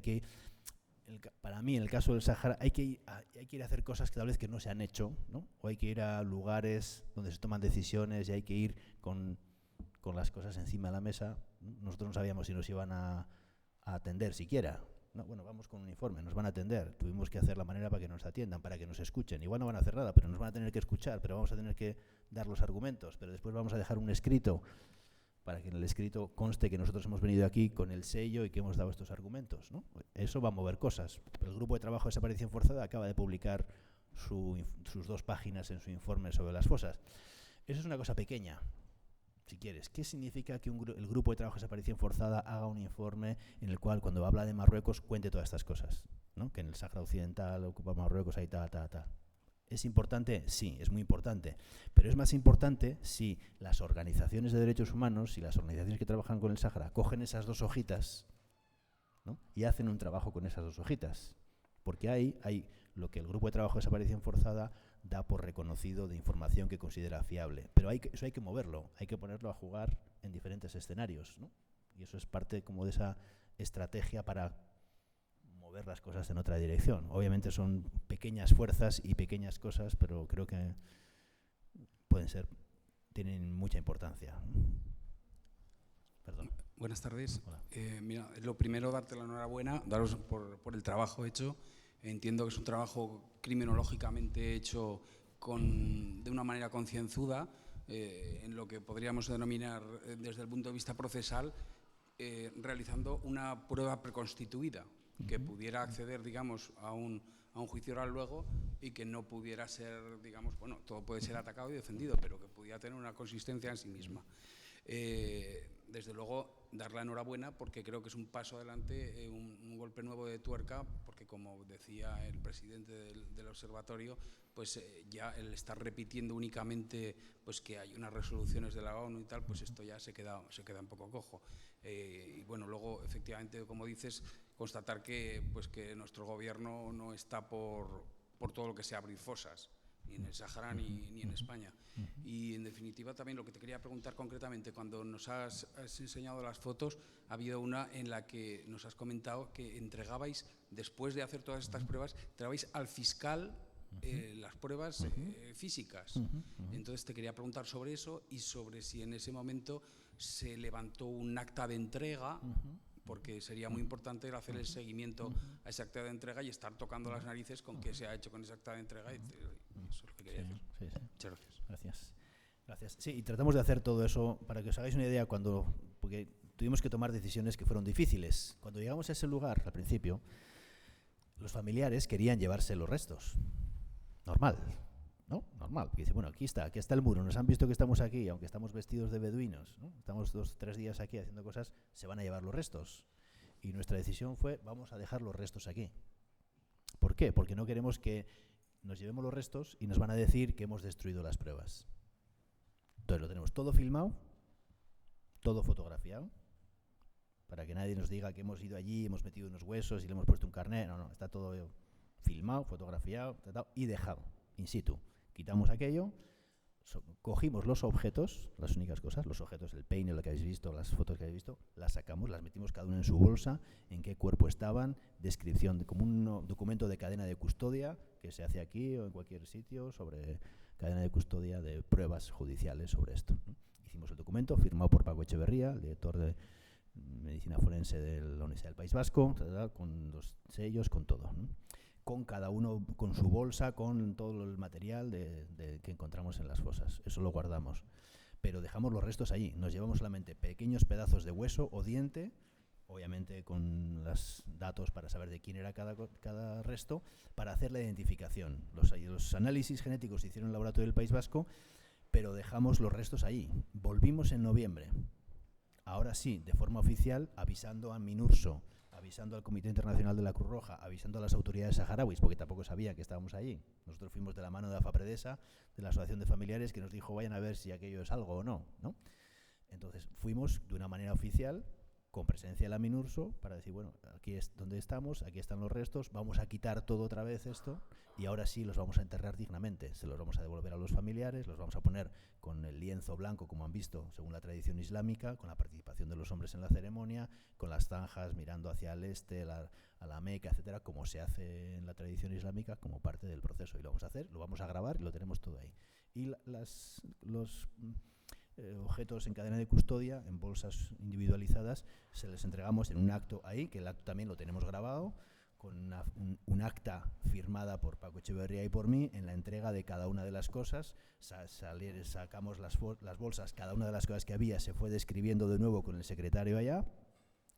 Para mí, en el caso del Sáhara, hay que ir a hacer cosas que tal vez que no se han hecho, ¿no? O hay que ir a lugares donde se toman decisiones y hay que ir con las cosas encima de la mesa. Nosotros no sabíamos si nos iban a atender siquiera. No, bueno, vamos con un informe, nos van a atender. Tuvimos que hacer la manera para que nos atiendan, para que nos escuchen. Igual no van a hacer nada, pero nos van a tener que escuchar, pero vamos a tener que dar los argumentos, pero después vamos a dejar un escrito para que en el escrito conste que nosotros hemos venido aquí con el sello y que hemos dado estos argumentos, ¿no? Eso va a mover cosas. El Grupo de Trabajo de Desaparición Forzada acaba de publicar sus 2 páginas en su informe sobre las fosas. Eso es una cosa pequeña, si quieres. ¿Qué significa que el Grupo de Trabajo de Desaparición Forzada haga un informe en el cual, cuando habla de Marruecos, cuente todas estas cosas, ¿no? Que en el Sáhara Occidental ocupa Marruecos, ahí tal. ¿Es importante? Sí, es muy importante. Pero es más importante si las organizaciones de derechos humanos y las organizaciones que trabajan con el Sáhara cogen esas 2 hojitas, ¿no? Y hacen un trabajo con esas 2 hojitas. Porque ahí hay lo que el Grupo de Trabajo de Desaparición Forzada da por reconocido de información que considera fiable. Pero eso hay que moverlo, hay que ponerlo a jugar en diferentes escenarios, ¿no? Y eso es parte como de esa estrategia para mover las cosas en otra dirección. Obviamente son pequeñas fuerzas y pequeñas cosas, pero creo que tienen mucha importancia. Perdón. Buenas tardes. Mira, lo primero, darte la enhorabuena, daros por el trabajo hecho. Entiendo que es un trabajo criminológicamente hecho de una manera concienzuda, en lo que podríamos denominar desde el punto de vista procesal, realizando una prueba preconstituida que pudiera acceder, digamos, a un juicio oral luego y que no pudiera ser, digamos, bueno, todo puede ser atacado y defendido, pero que pudiera tener una consistencia en sí misma. Desde luego, dar la enhorabuena porque creo que es un paso adelante, un golpe nuevo de tuerca, porque como decía el presidente del observatorio, pues ya el estar repitiendo únicamente pues que hay unas resoluciones de la ONU y tal, pues esto ya se queda un poco cojo. Y bueno, luego efectivamente, como dices, constatar que nuestro gobierno no está por todo lo que sea abrir fosas, ni en el Sáhara ni en España. Y en definitiva también lo que te quería preguntar concretamente, cuando nos has enseñado las fotos, ha habido una en la que nos has comentado que entregabais, después de hacer todas estas pruebas, entregabais al fiscal las pruebas físicas. Entonces te quería preguntar sobre eso y sobre si en ese momento se levantó un acta de entrega, porque sería muy importante hacer el seguimiento a ese acta de entrega y estar tocando las narices con qué se ha hecho con ese acta de entrega. Eso es lo que quería decir. Sí. Muchas gracias. Gracias. Sí, y tratamos de hacer todo eso para que os hagáis una idea, porque tuvimos que tomar decisiones que fueron difíciles. Cuando llegamos a ese lugar, al principio, los familiares querían llevarse los restos. Normal, ¿no? Normal. Porque dice, bueno, aquí está el muro, nos han visto que estamos aquí, aunque estamos vestidos de beduinos, ¿no? Estamos 2-3 días aquí haciendo cosas, se van a llevar los restos. Y nuestra decisión fue, vamos a dejar los restos aquí. ¿Por qué? Porque no queremos que nos llevemos los restos y nos van a decir que hemos destruido las pruebas. Entonces lo tenemos todo filmado, todo fotografiado, para que nadie nos diga que hemos ido allí, hemos metido unos huesos y le hemos puesto un carnet. No, está todo filmado, fotografiado, tratado y dejado, in situ. Quitamos aquello, cogimos los objetos, las únicas cosas, los objetos, el peine, lo que habéis visto, las fotos que habéis visto, las sacamos, las metimos cada uno en su bolsa, en qué cuerpo estaban, descripción, como un documento de cadena de custodia que se hace aquí o en cualquier sitio sobre cadena de custodia de pruebas judiciales sobre esto, ¿no? Hicimos el documento, firmado por Paco Echeverría, el director de Medicina Forense de la Universidad del País Vasco, con los sellos, con todo, ¿no? Con cada uno, con su bolsa, con todo el material que encontramos en las fosas. Eso lo guardamos. Pero dejamos los restos allí. Nos llevamos solamente pequeños pedazos de hueso o diente, obviamente con los datos para saber de quién era cada resto, para hacer la identificación. Los análisis genéticos se hicieron en el laboratorio del País Vasco, pero dejamos los restos allí. Volvimos en noviembre. Ahora sí, de forma oficial, avisando a MINURSO, avisando al Comité Internacional de la Cruz Roja, avisando a las autoridades saharauis, porque tampoco sabía que estábamos allí. Nosotros fuimos de la mano de AFAPREDESA, de la Asociación de Familiares, que nos dijo, vayan a ver si aquello es algo o no, ¿no? Entonces fuimos de una manera oficial, con presencia de la MINURSO, para decir, bueno, aquí es donde estamos, aquí están los restos, vamos a quitar todo otra vez esto, y ahora sí los vamos a enterrar dignamente. Se los vamos a devolver a los familiares, los vamos a poner con el lienzo blanco, como han visto, según la tradición islámica, con la participación de los hombres en la ceremonia, con las zanjas mirando hacia el este, a la Meca, etcétera, como se hace en la tradición islámica, como parte del proceso. Y lo vamos a hacer, lo vamos a grabar y lo tenemos todo ahí. Y los objetos en cadena de custodia, en bolsas individualizadas, se les entregamos en un acto ahí, que el acto también lo tenemos grabado, con un acta firmada por Paco Echeverría y por mí, en la entrega de cada una de las cosas. Sacamos las bolsas, cada una de las cosas que había se fue describiendo de nuevo con el secretario allá,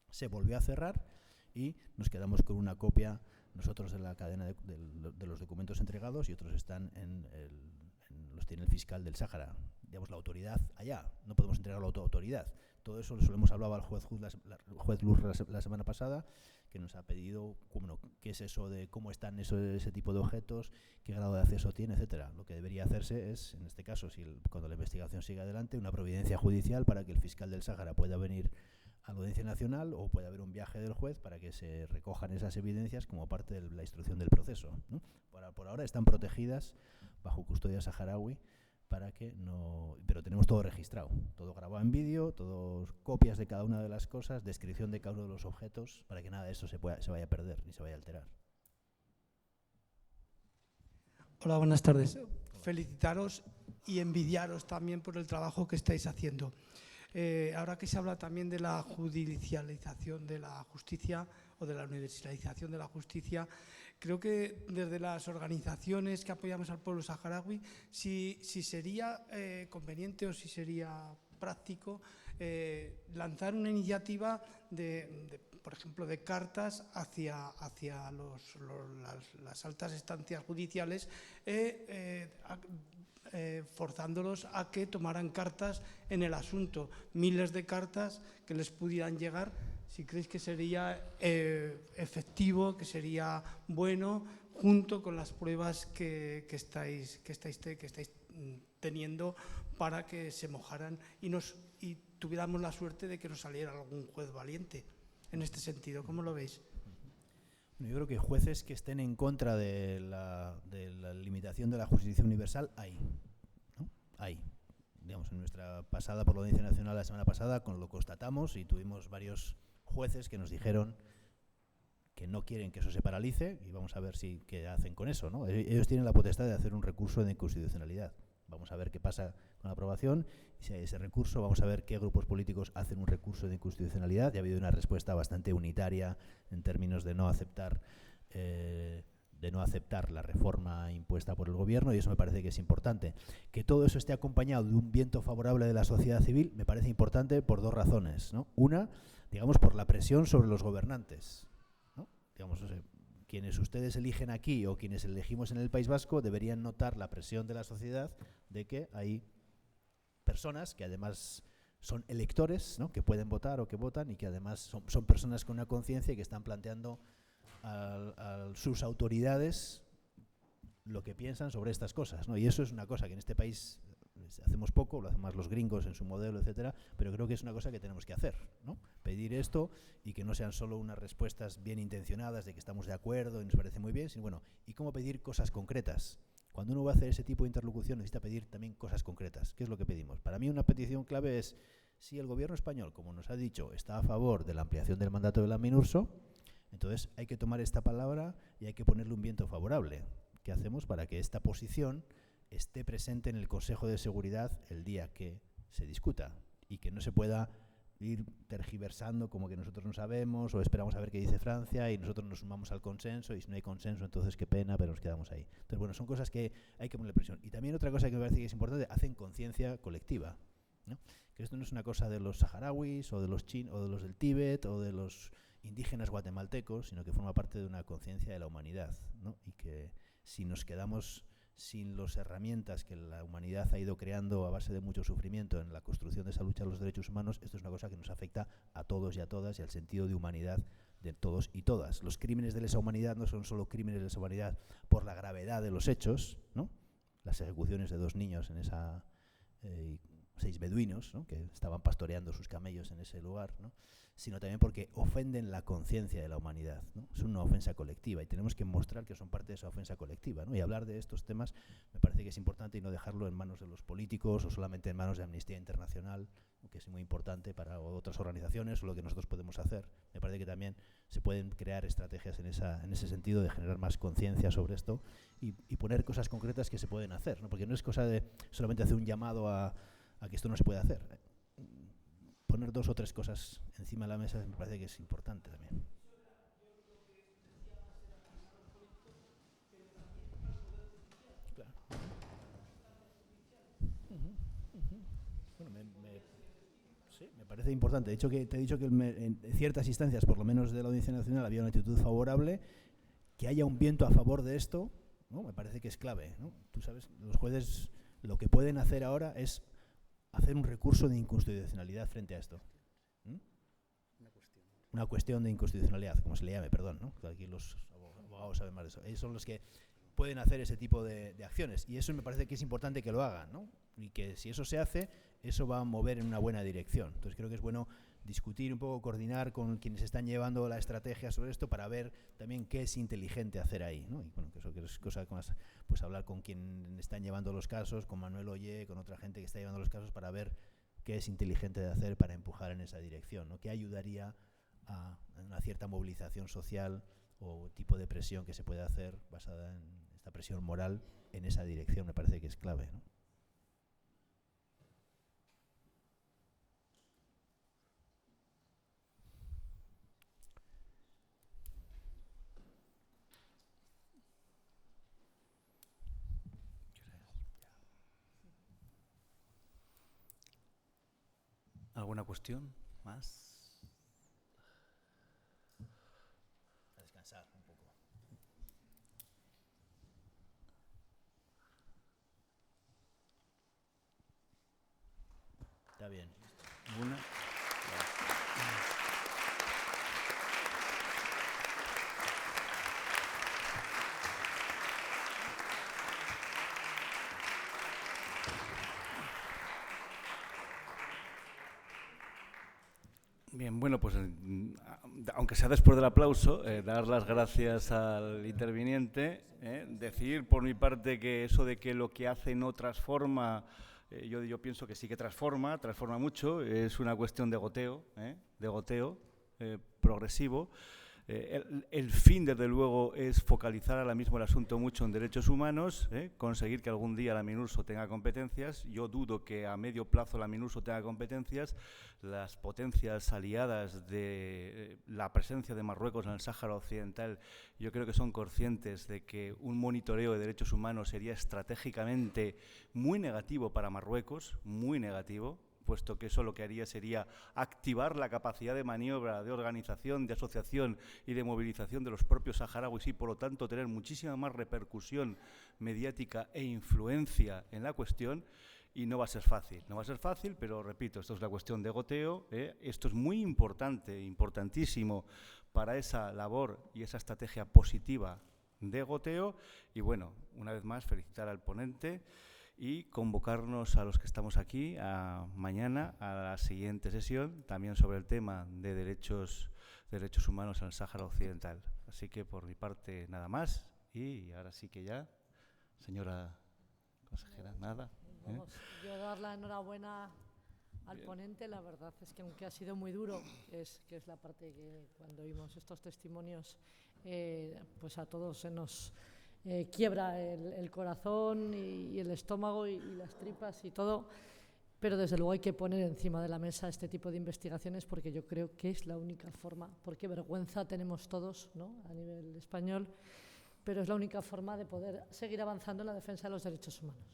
se volvió a cerrar y nos quedamos con una copia nosotros de la cadena de los documentos entregados, y otros están los tiene el fiscal del Sáhara, digamos, la autoridad allá. No podemos entregarlo a otra autoridad. Todo eso lo hemos hablado al juez Luz la semana pasada, que nos ha pedido qué es eso de cómo están ese tipo de objetos, qué grado de acceso tiene, etcétera. Lo que debería hacerse es, en este caso, cuando la investigación siga adelante, una providencia judicial para que el fiscal del Sáhara pueda venir a la Audiencia Nacional, o puede haber un viaje del juez para que se recojan esas evidencias como parte de la instrucción del proceso, ¿no? Por ahora están protegidas bajo custodia saharaui, para que no, pero tenemos todo registrado, todo grabado en vídeo, todas copias de cada una de las cosas, descripción de cada uno de los objetos, para que nada de eso se vaya a perder ni se vaya a alterar. Hola, buenas tardes. Felicitaros y envidiaros también por el trabajo que estáis haciendo. Ahora que se habla también de la judicialización de la justicia o de la universalización de la justicia, creo que desde las organizaciones que apoyamos al pueblo saharaui, si sería conveniente o si sería práctico lanzar una iniciativa por ejemplo, de cartas hacia las altas instancias judiciales, forzándolos a que tomaran cartas en el asunto, miles de cartas que les pudieran llegar. Si creéis que sería efectivo, que sería bueno, junto con las pruebas que estáis teniendo, para que se mojaran y tuviéramos la suerte de que nos saliera algún juez valiente en este sentido. ¿Cómo lo veis? Yo creo que jueces que estén en contra de la limitación de la justicia universal hay, ¿no? Hay. Digamos, en nuestra pasada por la Audiencia Nacional la semana pasada lo constatamos, y tuvimos varios jueces que nos dijeron que no quieren que eso se paralice, y vamos a ver qué hacen con eso, ¿no? Ellos tienen la potestad de hacer un recurso de inconstitucionalidad. Vamos a ver qué pasa con la aprobación, y si hay ese recurso, vamos a ver qué grupos políticos hacen un recurso de inconstitucionalidad. Ya ha habido una respuesta bastante unitaria en términos de no aceptar la reforma impuesta por el gobierno, y eso me parece que es importante. Que todo eso esté acompañado de un viento favorable de la sociedad civil me parece importante por dos razones, ¿no? Una, digamos, por la presión sobre los gobernantes, ¿no? Digamos, quienes ustedes eligen aquí o quienes elegimos en el País Vasco deberían notar la presión de la sociedad de que hay personas que además son electores, ¿no? Que pueden votar o que votan, y que además son personas con una conciencia y que están planteando a sus autoridades lo que piensan sobre estas cosas, ¿no? Y eso es una cosa que en este país hacemos poco, lo hacen más los gringos en su modelo, etcétera, pero creo que es una cosa que tenemos que hacer, ¿no? Pedir esto y que no sean solo unas respuestas bien intencionadas de que estamos de acuerdo y nos parece muy bien, sino bueno, ¿y cómo pedir cosas concretas? Cuando uno va a hacer ese tipo de interlocución necesita pedir también cosas concretas. ¿Qué es lo que pedimos? Para mí una petición clave es, si el gobierno español, como nos ha dicho, está a favor de la ampliación del mandato de la MINURSO, entonces hay que tomar esta palabra y hay que ponerle un viento favorable. ¿Qué hacemos para que esta posición esté presente en el Consejo de Seguridad el día que se discuta y que no se pueda ir tergiversando como que nosotros no sabemos o esperamos a ver qué dice Francia y nosotros nos sumamos al consenso y si no hay consenso entonces qué pena, pero nos quedamos ahí? Entonces, bueno, son cosas que hay que ponerle presión. Y también otra cosa que me parece que es importante, hacen conciencia colectiva, ¿no? Que esto no es una cosa de los saharauis o de los chinos o de los del Tíbet o de los indígenas guatemaltecos, sino que forma parte de una conciencia de la humanidad, ¿no? Y que si nos quedamos sin las herramientas que la humanidad ha ido creando a base de mucho sufrimiento en la construcción de esa lucha de los derechos humanos, esto es una cosa que nos afecta a todos y a todas y al sentido de humanidad de todos y todas. Los crímenes de lesa humanidad no son solo crímenes de lesa humanidad por la gravedad de los hechos, ¿no? Las ejecuciones de 2 niños en esa 6 beduinos, ¿no? Que estaban pastoreando sus camellos en ese lugar, ¿no? Sino también porque ofenden la conciencia de la humanidad, ¿no? Es una ofensa colectiva y tenemos que mostrar que son parte de esa ofensa colectiva, ¿no? Y hablar de estos temas me parece que es importante y no dejarlo en manos de los políticos o solamente en manos de Amnistía Internacional, que es muy importante para otras organizaciones o lo que nosotros podemos hacer. Me parece que también se pueden crear estrategias en ese sentido de generar más conciencia sobre esto y poner cosas concretas que se pueden hacer, ¿no? Porque no es cosa de solamente hacer un llamado a que esto no se puede hacer. Poner 2 o 3 cosas encima de la mesa me parece que es importante también. Claro. Bueno, sí, me parece importante. De hecho, te he dicho que en ciertas instancias, por lo menos de la Audiencia Nacional, había una actitud favorable. Que haya un viento a favor de esto, ¿no? Me parece que es clave, ¿no? Tú sabes, los jueces lo que pueden hacer ahora es hacer un recurso de inconstitucionalidad frente a esto. Una cuestión de inconstitucionalidad, como se le llame, perdón, ¿no? Aquí los abogados saben más de eso. Ellos son los que pueden hacer ese tipo de acciones y eso me parece que es importante que lo hagan, ¿no? Y que si eso se hace, eso va a mover en una buena dirección. Entonces creo que es bueno discutir un poco, coordinar con quienes están llevando la estrategia sobre esto para ver también qué es inteligente hacer ahí, ¿no? Y bueno, que eso que es cosa más, pues hablar con quien están llevando los casos, con Manuel Ollé, con otra gente que está llevando los casos para ver qué es inteligente de hacer para empujar en esa dirección, ¿no? ¿Qué ayudaría a una cierta movilización social o tipo de presión que se puede hacer basada en esta presión moral en esa dirección? Me parece que es clave, ¿no? ¿Alguna cuestión más? A descansar un poco. Está bien. ¿Una? Bien, bueno, pues aunque sea después del aplauso, dar las gracias al interviniente, decir por mi parte que eso de que lo que hace no transforma, yo pienso que sí que transforma mucho, es una cuestión de goteo progresivo. El fin, desde luego, es focalizar ahora mismo el asunto mucho en derechos humanos, conseguir que algún día la MINURSO tenga competencias. Yo dudo que a medio plazo la MINURSO tenga competencias. Las potencias aliadas de la presencia de Marruecos en el Sáhara Occidental, yo creo que son conscientes de que un monitoreo de derechos humanos sería estratégicamente muy negativo para Marruecos, muy negativo, puesto que eso lo que haría sería activar la capacidad de maniobra, de organización, de asociación y de movilización de los propios saharauis y, por lo tanto, tener muchísima más repercusión mediática e influencia en la cuestión. Y no va a ser fácil, pero repito, esto es la cuestión de goteo, esto es muy importante, importantísimo para esa labor y esa estrategia positiva de goteo. Y bueno, una vez más, felicitar al ponente y convocarnos a los que estamos aquí mañana a la siguiente sesión, también sobre el tema de derechos humanos en el Sáhara Occidental. Así que por mi parte nada más, y ahora sí que ya, señora consejera, nada. Vamos, yo dar la enhorabuena al ponente. La verdad es que aunque ha sido muy duro, que es la parte que cuando oímos estos testimonios, pues a todos se nos quiebra el corazón y el estómago y las tripas y todo, pero desde luego hay que poner encima de la mesa este tipo de investigaciones, porque yo creo que es la única forma, porque vergüenza tenemos todos, ¿no?, a nivel español, pero es la única forma de poder seguir avanzando en la defensa de los derechos humanos.